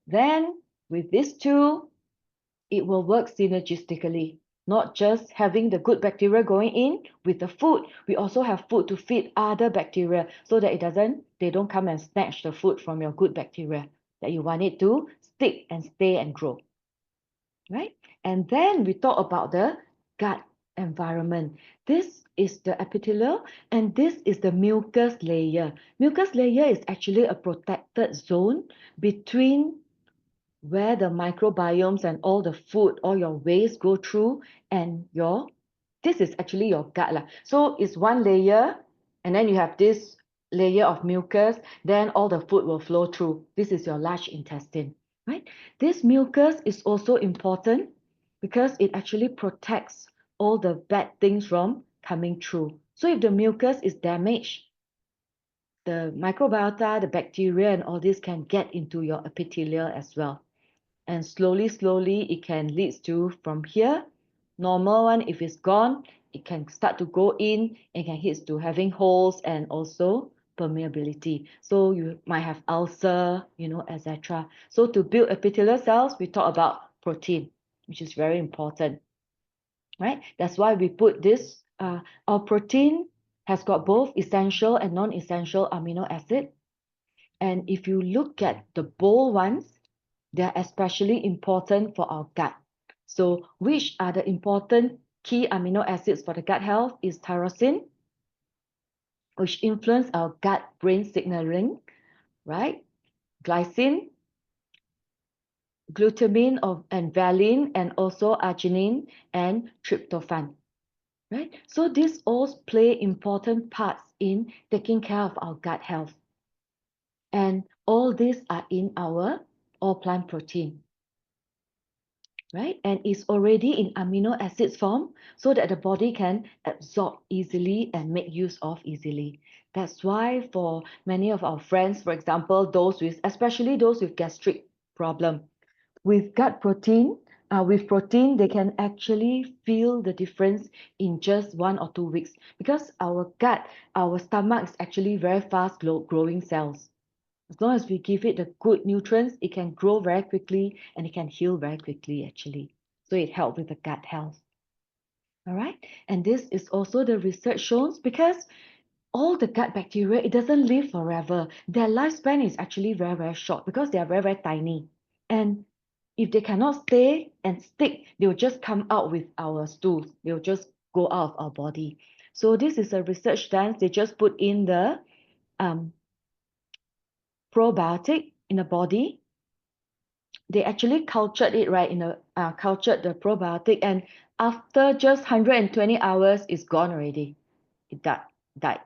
Then with these two, it will work synergistically. Not just having the good bacteria going in with the food, we also have food to feed other bacteria so that they don't come and snatch the food from your good bacteria that you want it to stick and stay and grow. Right? And then we talk about the gut environment. This is the epithelial and this is the mucus layer. Mucus layer is actually a protected zone between where the microbiomes and all the food, all your waste go through and this is actually your gut lah. So it's one layer and then you have this layer of mucus, then all the food will flow through. This is your large intestine, right? This mucus is also important because it actually protects all the bad things from coming through. So if the mucus is damaged, the microbiota, the bacteria and all this can get into your epithelial as well. And slowly, slowly, it can lead to from here, normal one, if it's gone, it can start to go in and can hit to having holes and also permeability. So you might have ulcer, etc. So to build epithelial cells, we talk about protein, which is very important, right? That's why we put this, our protein has got both essential and non-essential amino acid. And if you look at the bold ones, they're especially important for our gut. So which are the important key amino acids for the gut health is tyrosine, which influence our gut-brain signaling, right? Glycine, glutamine and valine, and also arginine and tryptophan, right? So these all play important parts in taking care of our gut health. And all these are in our all plant protein, right? And it's already in amino acids form so that the body can absorb easily and make use of easily. That's why for many of our friends, for example, especially those with gastric problem, with gut protein, with protein, they can actually feel the difference in just 1 or 2 weeks because our gut, our stomach is actually very fast growing cells. As long as we give it the good nutrients, it can grow very quickly and it can heal very quickly, actually. So it helps with the gut health. All right. And this is also the research shows because all the gut bacteria, it doesn't live forever. Their lifespan is actually very, very short because they are very, very tiny. And if they cannot stay and stick, they will just come out with our stools. They will just go out of our body. So this is a research done. They just put in the probiotic in the body. They actually cultured it, right, cultured the probiotic, and after just 120 hours, it's gone already. It died.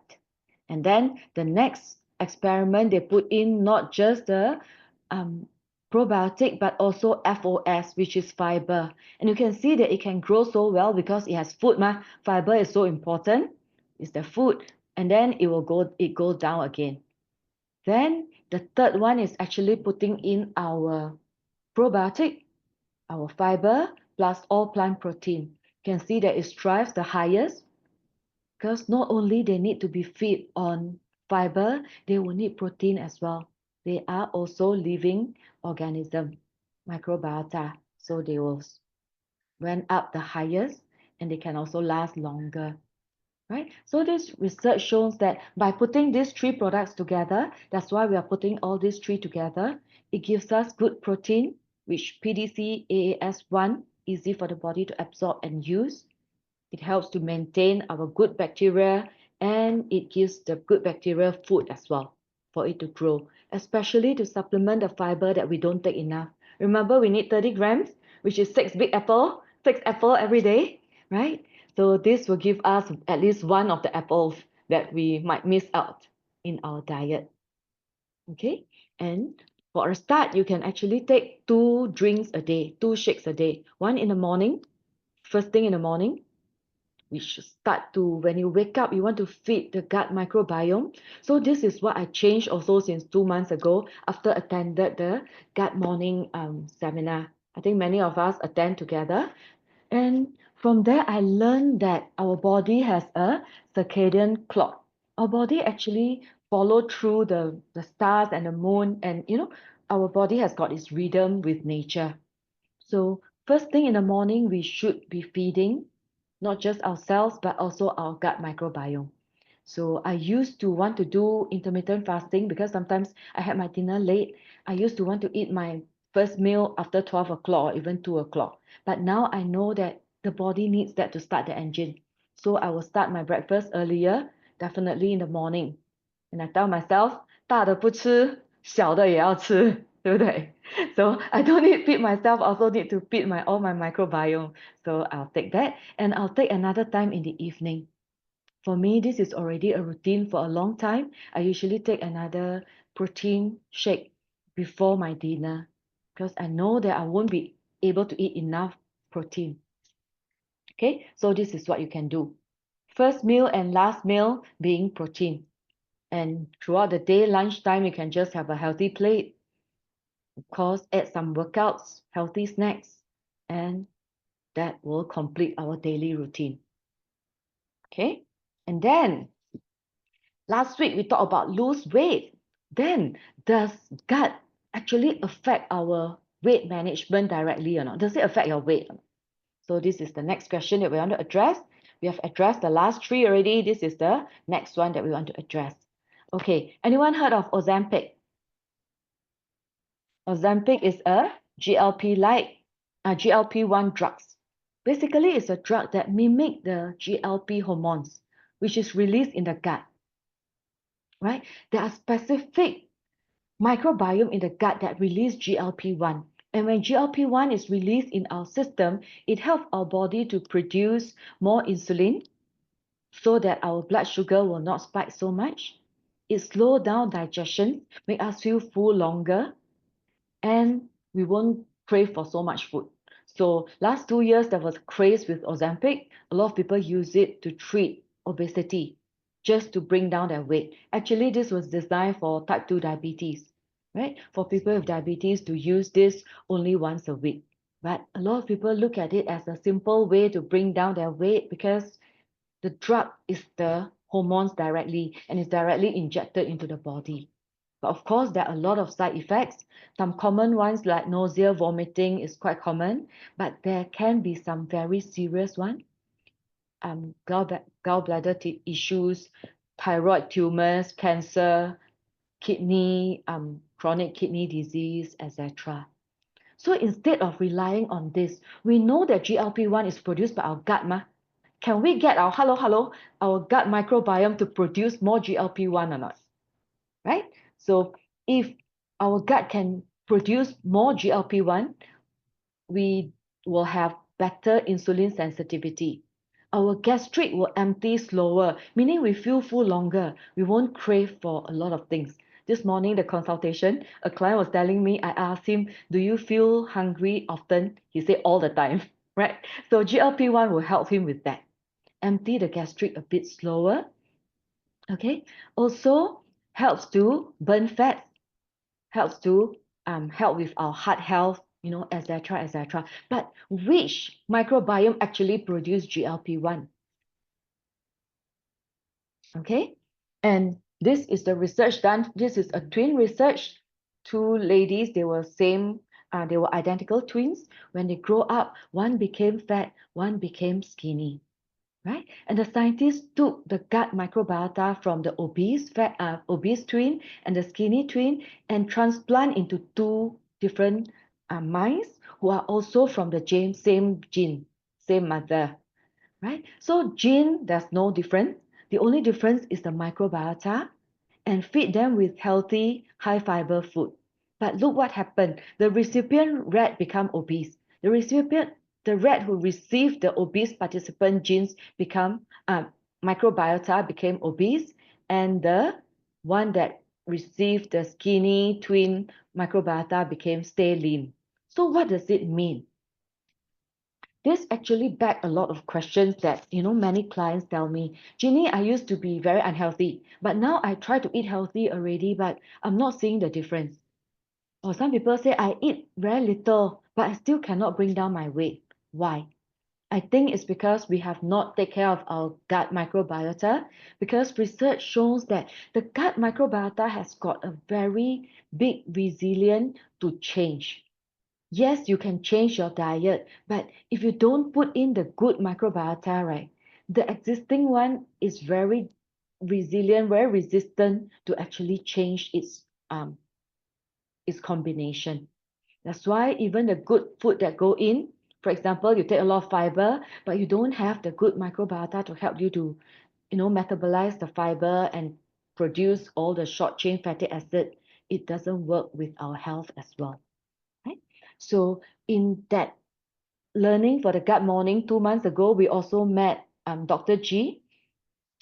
And then the next experiment, they put in not just the probiotic, but also FOS, which is fiber. And you can see that it can grow so well because it has food. Fiber is so important. It's the food. And then it goes down again. Then the third one is actually putting in our probiotic, our fiber, plus all plant protein. You can see that it strives the highest because not only they need to be fed on fiber, they will need protein as well. They are also living organism, microbiota, so they will went up the highest and they can also last longer. Right? So this research shows that by putting these three products together, that's why we are putting all these three together, it gives us good protein, which PDC AAS1, easy for the body to absorb and use. It helps to maintain our good bacteria and it gives the good bacteria food as well for it to grow, especially to supplement the fiber that we don't take enough. Remember, we need 30 grams, which is 6 apple every day, right? So this will give us at least one of the apples that we might miss out in our diet. Okay, and for a start, you can actually take 2 drinks a day, 2 shakes a day. One in the morning, first thing in the morning, we should start to, when you wake up, you want to feed the gut microbiome. So this is what I changed also since 2 months ago after attended the gut morning seminar. I think many of us attend together. And from there, I learned that our body has a circadian clock. Our body actually follow through the stars and the moon, and our body has got its rhythm with nature. So first thing in the morning, we should be feeding not just ourselves, but also our gut microbiome. So I used to want to do intermittent fasting because sometimes I had my dinner late. I used to want to eat my first meal after 12 o'clock or even 2 o'clock. But now I know that the body needs that to start the engine. So I will start my breakfast earlier, definitely in the morning. And I tell myself, 大的不吃，小的也要吃，对不对？ So I don't need to feed myself, I also need to feed all my microbiome. So I'll take that, and I'll take another time in the evening. For me, this is already a routine for a long time. I usually take another protein shake before my dinner because I know that I won't be able to eat enough protein. Okay, so this is what you can do. First meal and last meal being protein. And throughout the day, lunchtime, you can just have a healthy plate. Of course, add some workouts, healthy snacks, and that will complete our daily routine. Okay, and then last week we talked about lose weight. Then does gut actually affect our weight management directly or not? Does it affect your weight? So this is the next question that we want to address. We have addressed the last three already. This is the next one that we want to address. Okay, anyone heard of Ozempic? Ozempic is a GLP-like, GLP-1 drugs. Basically, it's a drug that mimic the GLP hormones, which is released in the gut, right? There are specific microbiome in the gut that release GLP-1. And when GLP-1 is released in our system, it helps our body to produce more insulin so that our blood sugar will not spike so much. It slows down digestion, make us feel full longer, and we won't crave for so much food. So last 2 years, there was a craze with Ozempic. A lot of people use it to treat obesity, just to bring down their weight. Actually, this was designed for type 2 diabetes, right? For people with diabetes to use this only once a week. But a lot of people look at it as a simple way to bring down their weight because the drug is the hormones directly and is directly injected into the body. But of course, there are a lot of side effects. Some common ones like nausea, vomiting is quite common, but there can be some very serious ones. Gallbladder issues, thyroid tumors, cancer, kidney, chronic kidney disease, etc. So instead of relying on this, we know that GLP-1 is produced by our gut, ma. Can we get our gut microbiome to produce more GLP-1 or not? Right? So if our gut can produce more GLP-1, we will have better insulin sensitivity. Our gastric will empty slower, meaning we feel full longer. We won't crave for a lot of things. This morning, the consultation, a client was telling me, I asked him, do you feel hungry often? He said all the time, right? So GLP-1 will help him with that. Empty the gastric a bit slower. Okay. Also helps to burn fat, helps to help with our heart health, etc., etc. But which microbiome actually produce GLP-1? Okay. And this is the research done. This is a twin research. Two ladies, they were identical twins. When they grow up, one became fat, one became skinny. Right? And the scientists took the gut microbiota from the obese twin and the skinny twin and transplant into two different mice who are also from the same gene, same mother, right? So gene, there's no difference. The only difference is the microbiota, and feed them with healthy, high fiber food. But look what happened. The recipient rat become obese. The rat who received the obese participant genes microbiota became obese, and the one that received the skinny twin microbiota became stay lean. So what does it mean? this actually back a lot of questions that, many clients tell me, Jeannie, I used to be very unhealthy, but now I try to eat healthy already, but I'm not seeing the difference. Or some people say, I eat very little, but I still cannot bring down my weight. Why? I think it's because we have not taken care of our gut microbiota, because research shows that the gut microbiota has got a very big resilience to change. Yes, you can change your diet, but if you don't put in the good microbiota, right, the existing one is very resilient, very resistant to actually change its combination. That's why even the good food that go in, for example, you take a lot of fiber, but you don't have the good microbiota to help you to, metabolize the fiber and produce all the short chain fatty acid, it doesn't work with our health as well. Right? So in that learning for the gut morning 2 months ago, we also met Dr. G.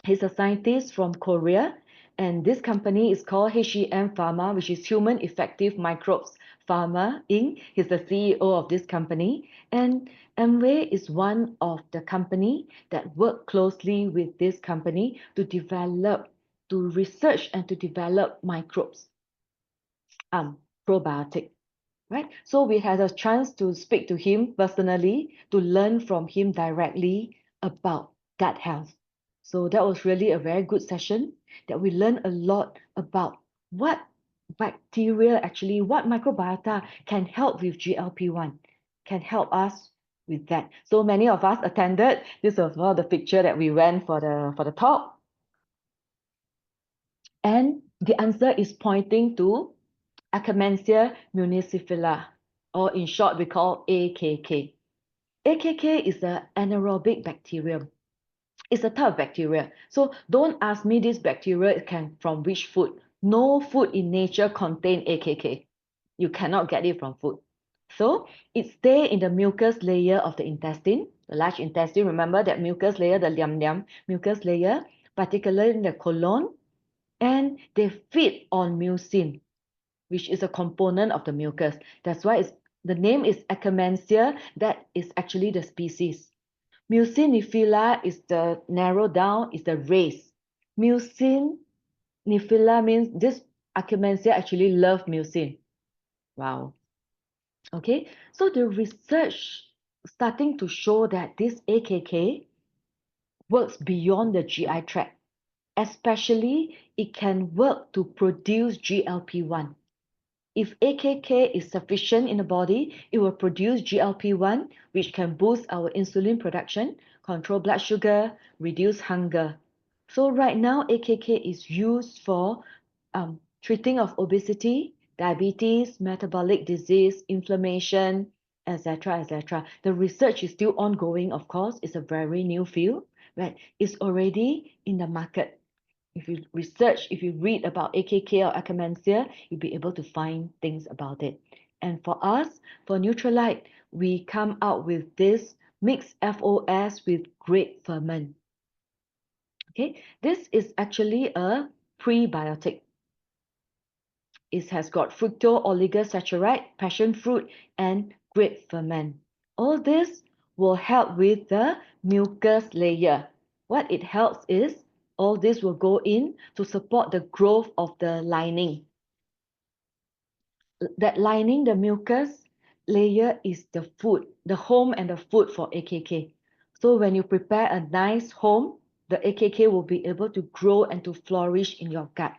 He's a scientist from Korea, and this company is called HEM Pharma, which is Human Effective Microbes Pharma Inc. He's the CEO of this company, and Amway is one of the company that work closely with this company to research and to develop microbes, probiotic. Right? So we had a chance to speak to him personally, to learn from him directly about gut health. So that was really a very good session that we learned a lot about what bacteria actually, what microbiota can help with GLP-1, can help us with that. So many of us attended. This was one of the picture that we went for the talk. And the answer is pointing to Akkermansia muciniphila, or in short, we call AKK. AKK is an anaerobic bacterium. It's a type of bacteria. So don't ask me this bacteria can from which food. No food in nature contain AKK. You cannot get it from food. So it stays in the mucus layer of the intestine, the large intestine. Remember that mucus layer, the liam mucus layer, particularly in the colon, and they feed on mucin, which is a component of the mucus. That's why the name is Akkermansia. That is actually the species. Muciniphila is the narrow down, is the race. Muciniphila means this Akkermansia actually love mucin. Wow. Okay, so the research starting to show that this AKK works beyond the GI tract. Especially, it can work to produce GLP-1. If AKK is sufficient in the body, it will produce GLP-1, which can boost our insulin production, control blood sugar, reduce hunger. So right now, AKK is used for treating of obesity, diabetes, metabolic disease, inflammation, etc., etc. The research is still ongoing, of course. It's a very new field, but it's already in the market. If you research, if you read about AKK or Akkermansia, you'll be able to find things about it. And for us, for Nutrilite, we come out with this mixed FOS with grape ferment. Okay, this is actually a prebiotic. It has got fructo-oligosaccharide, passion fruit, and grape ferment. All this will help with the mucus layer. What it helps is all this will go in to support the growth of the lining. That lining, the mucus layer, is the food, the home and the food for AKK. So when you prepare a nice home, the AKK will be able to grow and to flourish in your gut.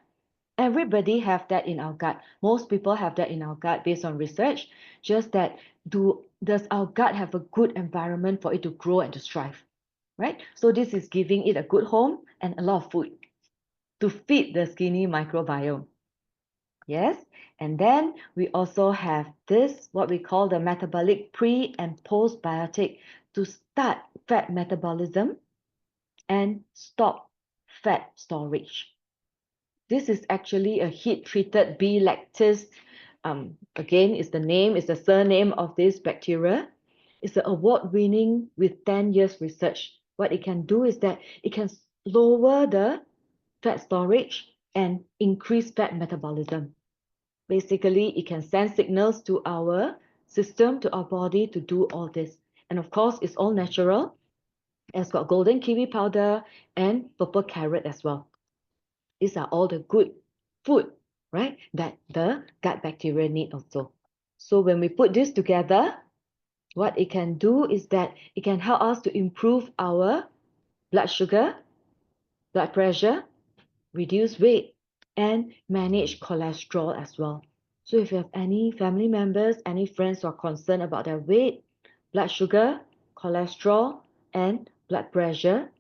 Everybody have that in our gut. Most people have that in our gut based on research. Just that, does our gut have a good environment for it to grow and to strive? Right? So this is giving it a good home and a lot of food to feed the skinny microbiome. Yes, and then we also have this, what we call the metabolic pre and postbiotic, to start fat metabolism and stop fat storage. This is actually a heat-treated B lactis. Again, is the surname of this bacteria. It's an award-winning with 10 years research. What it can do is that it can lower the fat storage and increase fat metabolism. Basically, it can send signals to our system, to our body to do all this. And of course, it's all natural. It's got golden kiwi powder and purple carrot as well. These are all the good food, right, that the gut bacteria need also. So when we put this together, what it can do is that it can help us to improve our blood sugar, blood pressure, reduce weight, and manage cholesterol as well. So if you have any family members, any friends who are concerned about their weight, blood sugar, cholesterol, and blood pressure,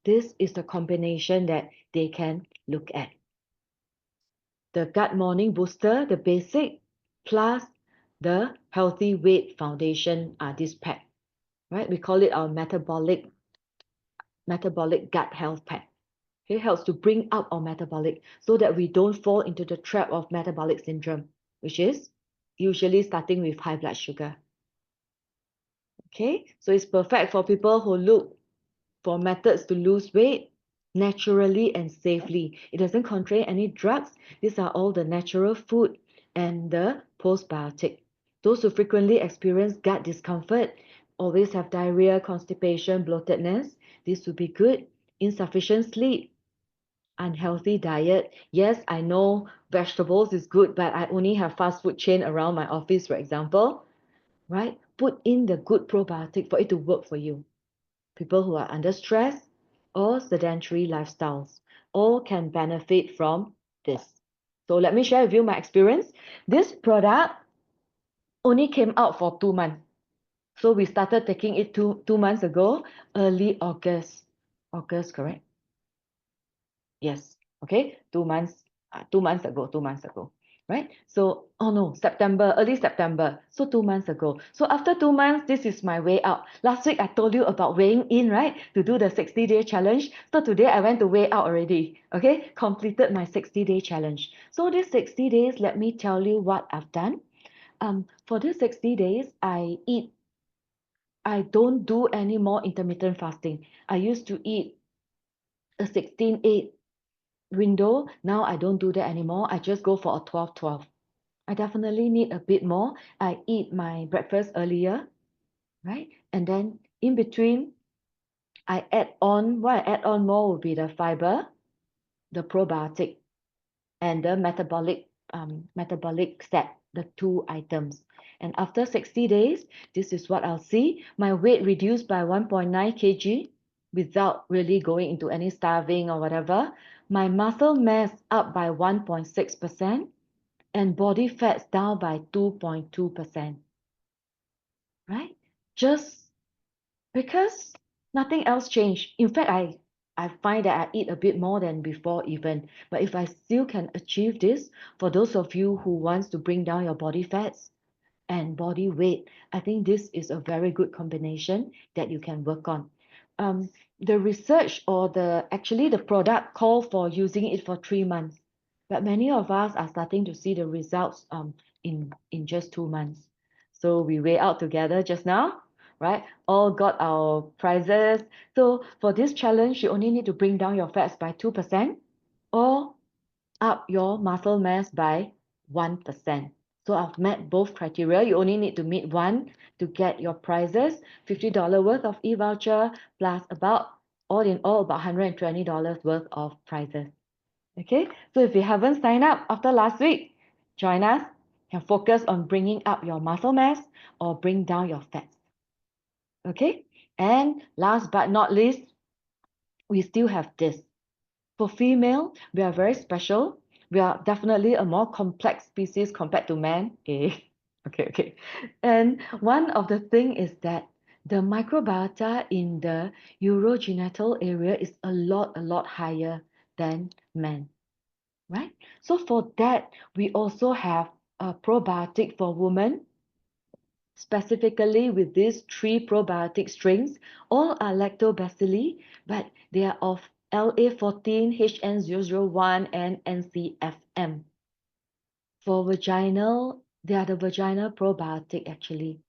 this is the combination that they can look at. The gut morning booster, the basic, plus the healthy weight foundation are this pack, right? We call it our metabolic gut health pack. It helps to bring up our metabolic so that we don't fall into the trap of metabolic syndrome, which is usually starting with high blood sugar. Okay, so it's perfect for people who look for methods to lose weight naturally and safely. It doesn't contain any drugs. These are all the natural food and the postbiotic. Those who frequently experience gut discomfort, always have diarrhea, constipation, bloatedness, this would be good. Insufficient sleep, unhealthy diet. Yes, I know vegetables is good, but I only have fast food chain around my office, for example, right? Put in the good probiotic for it to work for you. People who are under stress or sedentary lifestyles all can benefit from this. So let me share with you my experience. This product only came out for 2 months. So we started taking it two months ago, early August. August, correct? Yes. Okay. 2 months. 2 months ago. 2 months ago. Right. So, oh no, September, early September. So 2 months ago. So after 2 months, this is my way out. Last week I told you about weighing in, right? To do the 60-day challenge. So today I went to weigh out already. Okay. Completed my 60-day challenge. So this 60 days, let me tell you what I've done. For this 60 days, I don't do any more intermittent fasting. I used to eat a 16-8 window. Now I don't do that anymore. I just go for a 12-12. I definitely need a bit more. I eat my breakfast earlier, right? And then in between, what I add on more will be the fiber, the probiotic, and the metabolic set, the two items. And after 60 days, this is what I'll see. My weight reduced by 1.9 kg without really going into any starving or whatever. My muscle mass up by 1.6% and body fats down by 2.2%, right? Just because nothing else changed. In fact, I find that I eat a bit more than before even. But if I still can achieve this, for those of you who wants to bring down your body fats and body weight, I think this is a very good combination that you can work on. The research or the product call for using it for 3 months, but many of us are starting to see the results in just 2 months. So we weigh out together just now, right? All got our prizes. So for this challenge, you only need to bring down your fats by 2% or up your muscle mass by 1%. So I've met both criteria. You only need to meet one to get your prizes, $50 worth of e-voucher, plus all in all, about $120 worth of prizes. Okay, so if you haven't signed up after last week, join us. You can focus on bringing up your muscle mass or bring down your fats. Okay, and last but not least, we still have this. For female, we are very special. We are definitely a more complex species compared to men. Eh? Okay, okay. And one of the thing is that the microbiota in the urogenital area is a lot higher than men, right? So for that, we also have a probiotic for women, specifically with these three probiotic strains. All are lactobacilli, but they are of LA14, HN001, and NCFM. For vaginal, they are the vaginal probiotic actually.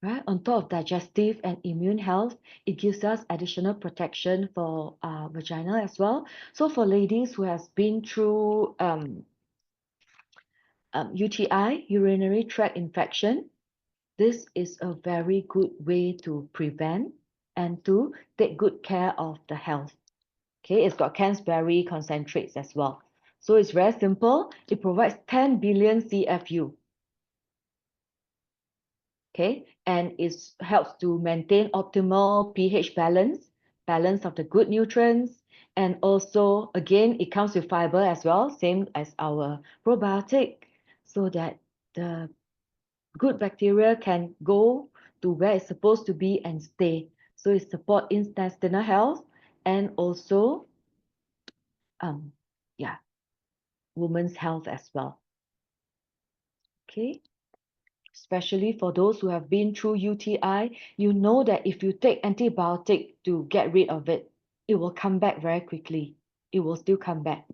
Right? On top of digestive and immune health, it gives us additional protection for vaginal as well. So for ladies who has been through UTI, urinary tract infection, this is a very good way to prevent and to take good care of the health. Okay, it's got Cansberry concentrates as well. So it's very simple. It provides 10 billion CFU. Okay, and it helps to maintain optimal pH balance of the good nutrients. And also, again, it comes with fiber as well, same as our probiotic, so that the good bacteria can go to where it's supposed to be and stay. So it supports intestinal health and also, um, yeah, women's health as well. Okay. Especially for those who have been through UTI, you know that if you take antibiotic to get rid of it, it will come back very quickly. It will still come back,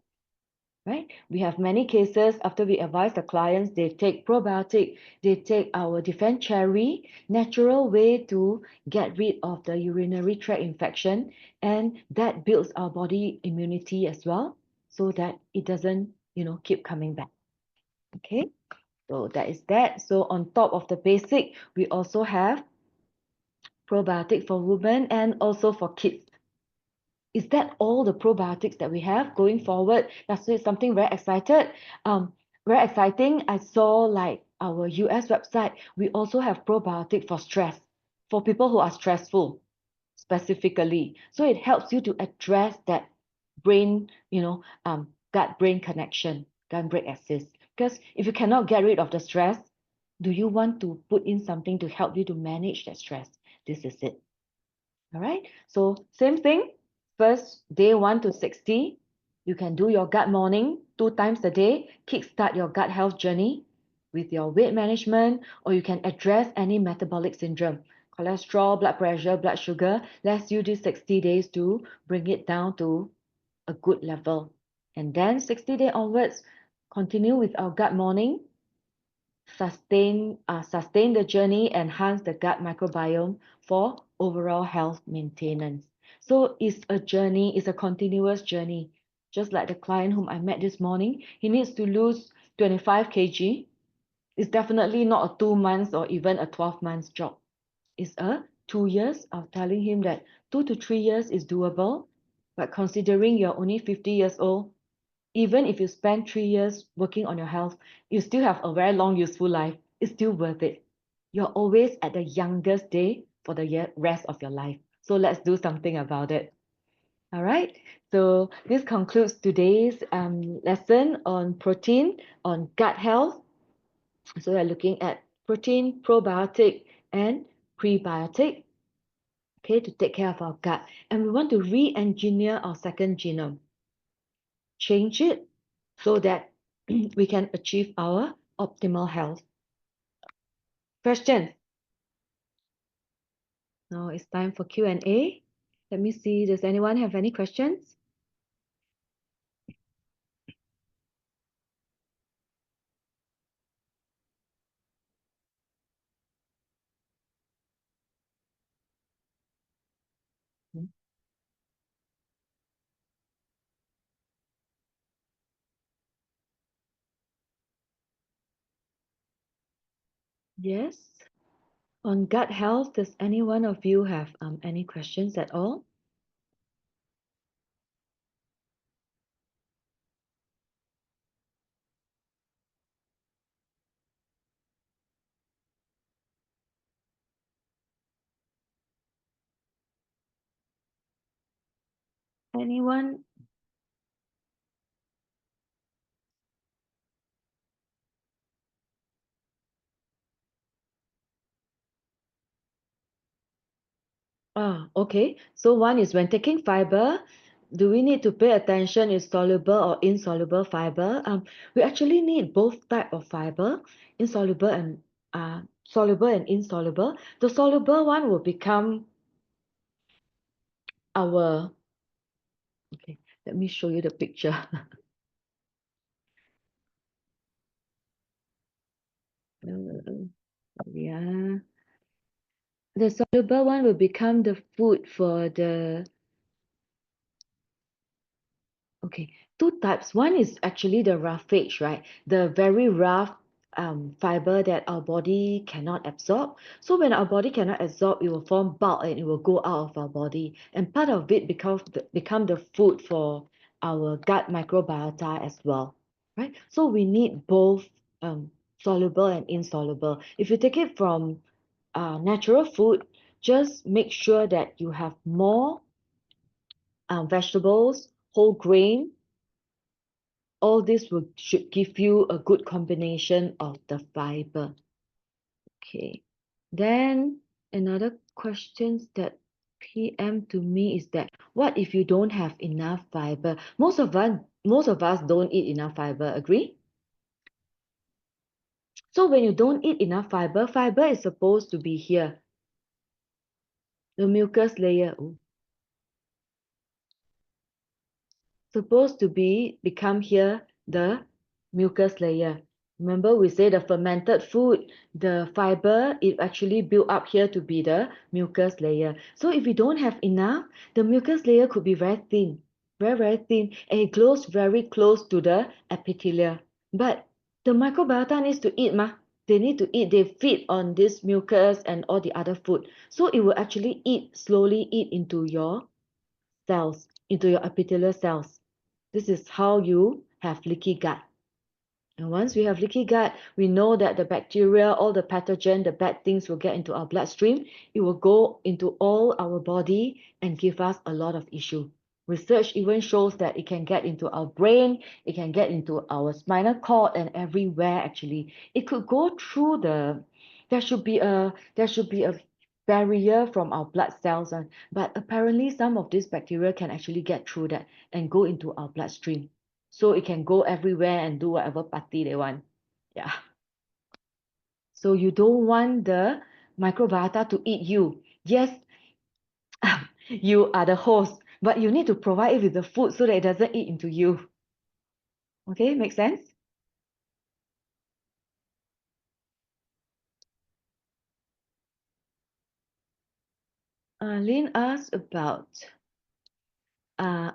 right? We have many cases after we advise the clients, they take probiotic, they take our Defend Cherry, natural way to get rid of the urinary tract infection, and that builds our body immunity as well, so that it doesn't, keep coming back. Okay. So that is that. So on top of the basic, we also have probiotic for women and also for kids. Is that all the probiotics that we have going forward? That's something very excited. Very exciting. I saw like our US website. We also have probiotic for stress, for people who are stressful specifically. So it helps you to address that brain, gut-brain connection, gut-brain axis. Because if you cannot get rid of the stress, do you want to put in something to help you to manage that stress? This is it. All right. So same thing. First, day 1 to 60, you can do your gut morning 2 times a day, kickstart your gut health journey with your weight management, or you can address any metabolic syndrome, cholesterol, blood pressure, blood sugar. Let's use these 60 days to bring it down to a good level. And then 60 day onwards, continue with our gut morning, sustain the journey, enhance the gut microbiome for overall health maintenance. So it's a journey, it's a continuous journey. Just like the client whom I met this morning, he needs to lose 25 kg. It's definitely not a 2 months or even a 12 months job. It's a 2 years of telling him that 2 to 3 years is doable. But considering you're only 50 years old, even if you spend 3 years working on your health, you still have a very long, useful life. It's still worth it. You're always at the youngest day for the rest of your life. So let's do something about it. All right. So this concludes today's lesson on protein, on gut health. So we're looking at protein, probiotic, and prebiotic, okay, to take care of our gut. And we want to re-engineer our second genome, change it so that we can achieve our optimal health. Question? Now it's time for Q&A. Let me see, does anyone have any questions? Yes. On gut health, does any one of you have any questions at all? Anyone? Okay. So one is when taking fiber, do we need to pay attention is soluble or insoluble fiber? We actually need both type of fiber, insoluble and soluble and insoluble. The soluble one will become our, okay, let me show you the picture. Yeah. The soluble one will become the food for the, okay, two types. One is actually the roughage, right? The very rough fiber that our body cannot absorb. So when our body cannot absorb, it will form bulk and it will go out of our body. And part of it become the food for our gut microbiota as well, right? So we need both soluble and insoluble. If you take it from natural food, just make sure that you have more vegetables, whole grain. All this should give you a good combination of the fiber. Okay. Then another question that PM to me is that what if you don't have enough fiber? Most of us don't eat enough fiber, agree? So when you don't eat enough fiber, fiber is supposed to be here, the mucus layer. Ooh. Supposed to become here the mucus layer. Remember we say the fermented food, the fiber, it actually built up here to be the mucus layer. So if we don't have enough, the mucus layer could be very thin, very, very thin, and it glows very close to the epithelia. But the microbiota needs to eat, ma. They need to eat, they feed on this mucus and all the other food. So it will actually slowly eat into your cells, into your epithelial cells. This is how you have leaky gut. And once we have leaky gut, we know that the bacteria, all the pathogen, the bad things will get into our bloodstream. It will go into all our body and give us a lot of issue. Research even shows that it can get into our brain, it can get into our spinal cord and everywhere actually. It could go through there should be a barrier from our blood cells, but apparently some of these bacteria can actually get through that and go into our bloodstream. So it can go everywhere and do whatever party they want. Yeah. So you don't want the microbiota to eat you. Yes, you are the host, but you need to provide it with the food so that it doesn't eat into you. Okay, make sense? Lynn asked about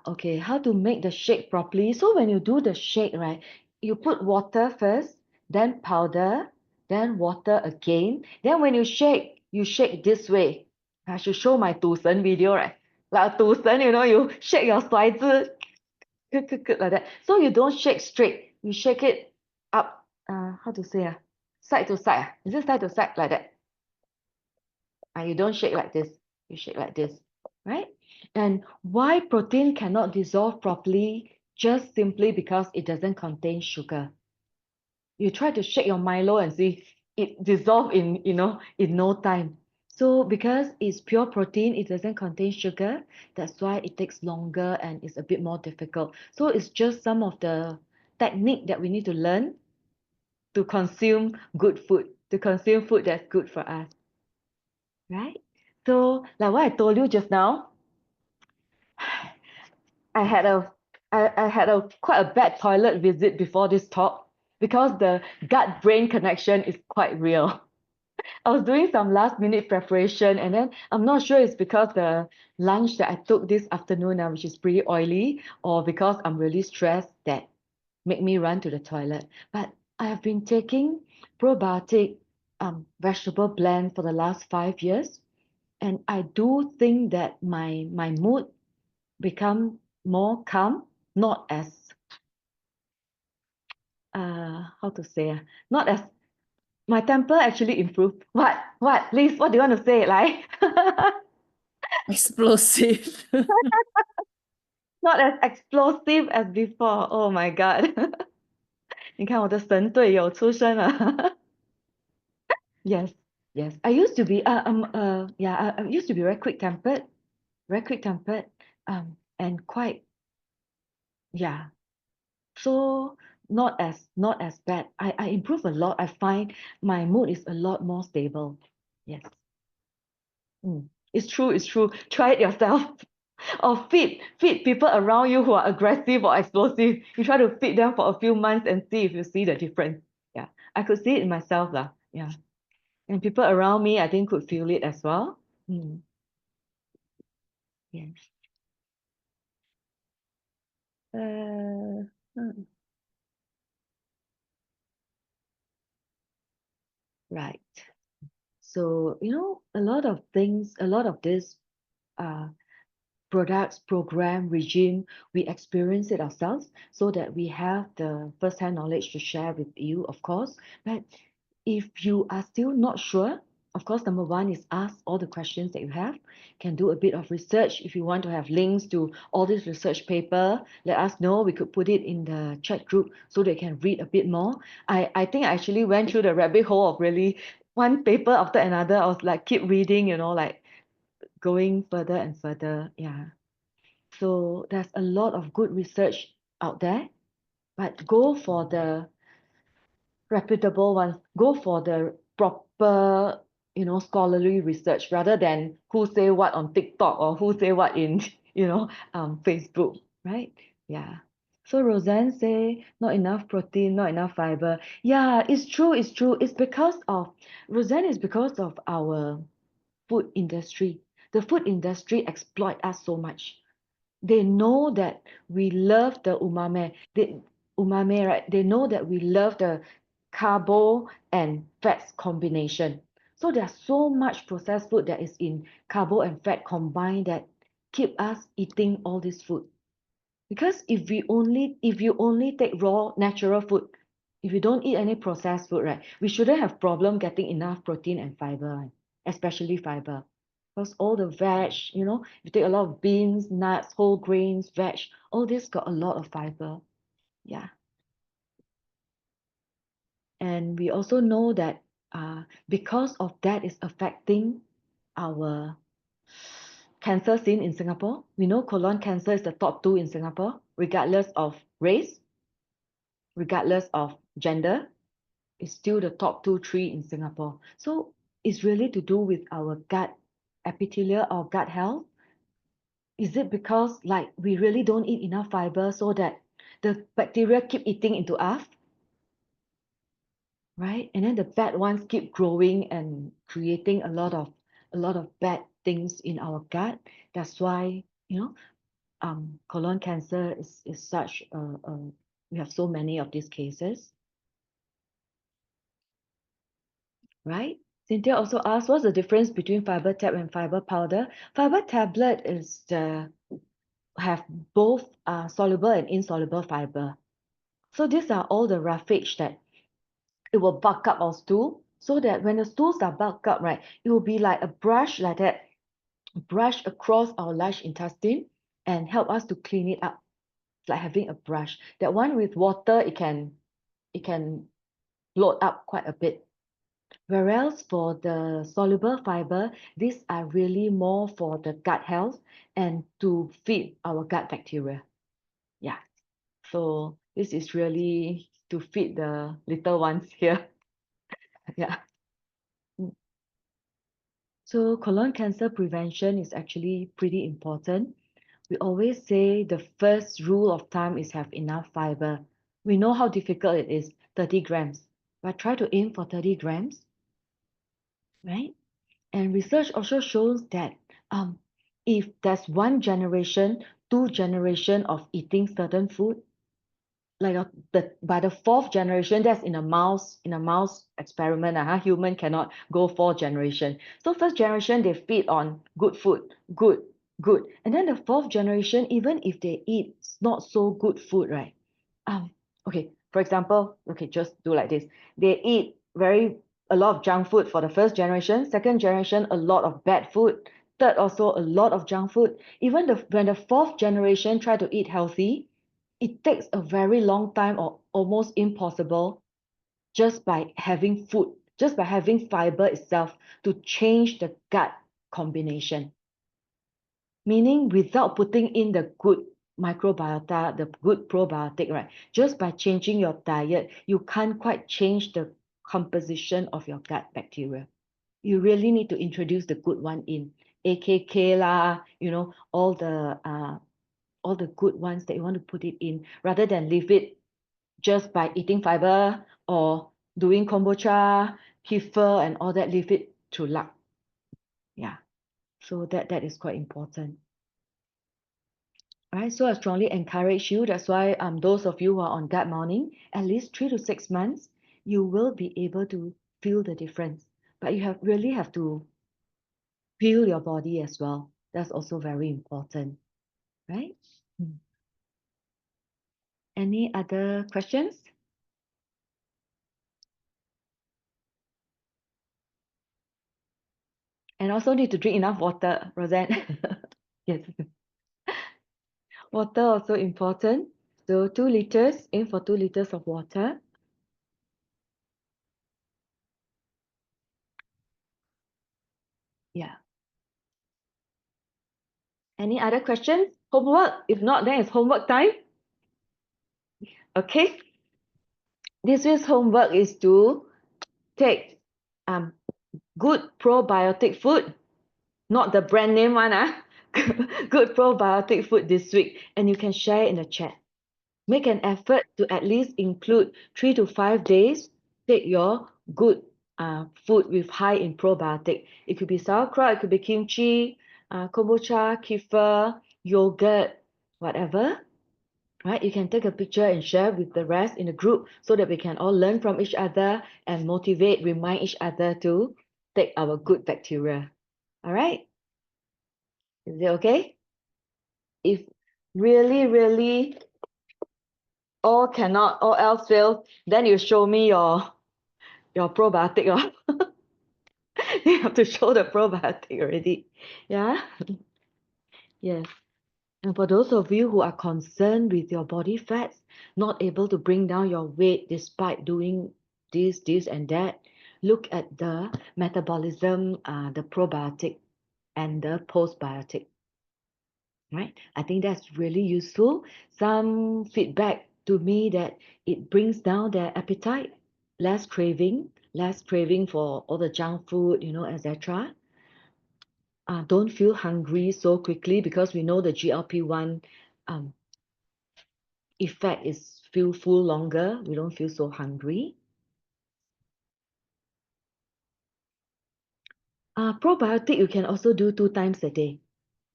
okay, how to make the shake properly. So when you do the shake, right, you put water first, then powder, then water again. Then when you shake this way. I should show my 赌神 video, right? Like a 赌神, you shake your 骰子 like that. So you don't shake straight. You shake it up, how to say, side to side. Is it side to side like that? You don't shake like this. You shake like this, right? And why protein cannot dissolve properly? Just simply because it doesn't contain sugar. You try to shake your Milo and see it dissolve in no time. So because it's pure protein, it doesn't contain sugar. That's why it takes longer and it's a bit more difficult. So it's just some of the technique that we need to learn to consume good food, to consume food that's good for us, right? So like what I told you just now, I had a I had a quite a bad toilet visit before this talk because the gut brain connection is quite real. I was doing some last minute preparation and then I'm not sure it's because the lunch that I took this afternoon, which is pretty oily, or because I'm really stressed that make me run to the toilet. But I have been taking probiotic vegetable blend for the last 5 years, and I do think that my mood become more calm, not as how to say, not as my temper actually improved. What, Liz, what do you want to say? Like Explosive. not as explosive as before. Oh my god. 你看我的神队友出生了。Yes, yes. I used to be yeah, I used to be very quick tempered, and quite, yeah. So not as bad. I improve a lot. I find my mood is a lot more stable. Yes. It's true, it's true. Try it yourself. Or feed people around you who are aggressive or explosive. You try to feed them for a few months and see if you see the difference. Yeah. I could see it in myself lah. Yeah. And people around me, I think, could feel it as well. Yes. Uh, hmm. Right. So, a lot of things, a lot of this uh, products, program, regime, we experience it ourselves so that we have the first-hand knowledge to share with you, of course. But if you are still not sure, of course, number one is ask all the questions that you have. Can do a bit of research. If you want to have links to all this research paper, let us know. We could put it in the chat group so they can read a bit more. I think I actually went through the rabbit hole of really one paper after another. I was like, keep reading, like going further and further. Yeah. So there's a lot of good research out there, but go for the reputable ones. Go for the proper, scholarly research rather than who say what on TikTok or who say what in, Facebook, right? Yeah. So Roseanne say not enough protein, not enough fiber. Yeah, it's true, it's true. It's because of Roseanne is because of our food industry. The food industry exploit us so much. They know that we love the umami, right? They know that we love the carbo and fats combination. So there's so much processed food that is in carbo and fat combined that keep us eating all this food. Because if you only take raw natural food, if you don't eat any processed food, right, we shouldn't have problem getting enough protein and fiber, right? Especially fiber. Because all the veg, you take a lot of beans, nuts, whole grains, veg, all this got a lot of fiber. Yeah. And we also know that because of that is affecting our cancer scene in Singapore. We know colon cancer is the top two in Singapore, regardless of race, regardless of gender. It's still the top two, three in Singapore. So it's really to do with our gut epithelial or gut health. Is it because like we really don't eat enough fiber so that the bacteria keep eating into us, right? And then the bad ones keep growing and creating a lot of bad things in our gut. That's why, colon cancer is such we have so many of these cases, right? Cynthia also asked, what's the difference between fiber tab and fiber powder? Fiber tablet is have both soluble and insoluble fiber. So these are all the roughage that it will bulk up our stool, so that when the stools are bulked up, right, it will be like a brush like that, brush across our large intestine and help us to clean it up. It's like having a brush. That one with water, it can load up quite a bit. Whereas for the soluble fiber, these are really more for the gut health and to feed our gut bacteria. Yeah. So this is really to feed the little ones here. Yeah. Mm. So colon cancer prevention is actually pretty important. We always say the first rule of thumb is have enough fiber. We know how difficult it is, 30 grams, but try to aim for 30 grams, right? And research also shows that if there's one generation, two generation of eating certain food, like by the fourth generation, that's in a mouse experiment. Human cannot go fourth generation. So first generation they feed on good food, good, good, and then the fourth generation, even if they eat not so good food, right? Okay, for example, okay, just do like this. They eat a lot of junk food for the first generation, second generation, a lot of bad food, third also a lot of junk food. Even when the fourth generation try to eat healthy, it takes a very long time or almost impossible just by having food, just by having fiber itself to change the gut combination. Meaning without putting in the good microbiota, the good probiotic, right? Just by changing your diet, you can't quite change the composition of your gut bacteria. You really need to introduce the good one in, AKK lah, all the good ones that you want to put it in, rather than leave it just by eating fiber or doing kombucha, kefir, and all that, leave it to luck. Yeah. So that is quite important. All right, so I strongly encourage you. That's why those of you who are on gut mourning, at least 3 to 6 months, you will be able to feel the difference. But you really have to feel your body as well. That's also very important, right? Any other questions? And also need to drink enough water, Roseanne. Yes. Water also important. So 2 liters, aim for 2 liters of water. Yeah. Any other questions? Homework? If not, then it's homework time. Okay. This week's homework is to take good probiotic food, not the brand name one, good probiotic food this week, and you can share in the chat. Make an effort to at least include 3 to 5 days. Take your good food with high in probiotic. It could be sauerkraut, it could be kimchi, kombucha, kefir, yogurt, whatever. Right? You can take a picture and share with the rest in the group so that we can all learn from each other and motivate, remind each other to take our good bacteria. All right? Is it okay? If really all cannot, all else fails, then you show me your probiotic. You have to show the probiotic already. Yeah? Yes. And for those of you who are concerned with your body fats, not able to bring down your weight despite doing this, and that, look at the metabolism, the probiotic and the postbiotic. Right? I think that's really useful. Some feedback to me that it brings down their appetite, less craving for all the junk food, etc. Don't feel hungry so quickly because we know the GLP-1 effect is feel full longer. We don't feel so hungry. Probiotic you can also do 2 times a day,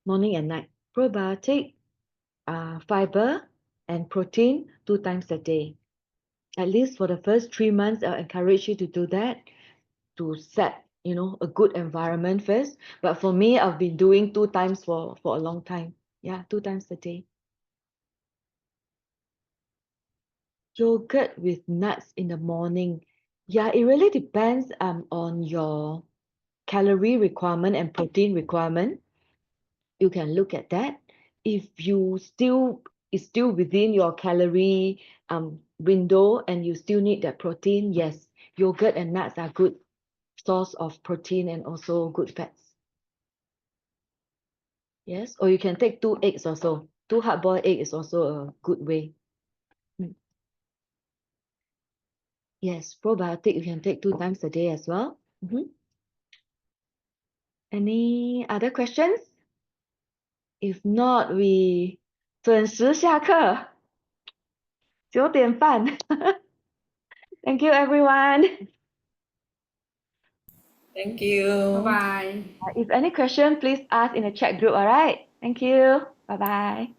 morning and night. Probiotic, fiber and protein 2 times a day. At least for the first 3 months, I'll encourage you to do that to set, a good environment first. But for me, I've been doing 2 times for a long time. Yeah, 2 times a day. Yogurt with nuts in the morning. Yeah, it really depends on your calorie requirement and protein requirement. You can look at that. If you still is still within your calorie window and you still need that protein, yes, yogurt and nuts are good source of protein and also good fats. Yes, or you can take 2 eggs also. 2 hard-boiled eggs is also a good way. Yes, probiotic you can take 2 times a day as well. Any other questions? If not, we 准时下课9点半. Thank you, everyone. Thank you. Bye bye. If any question, please ask in the chat group, all right? Thank you. Bye-bye.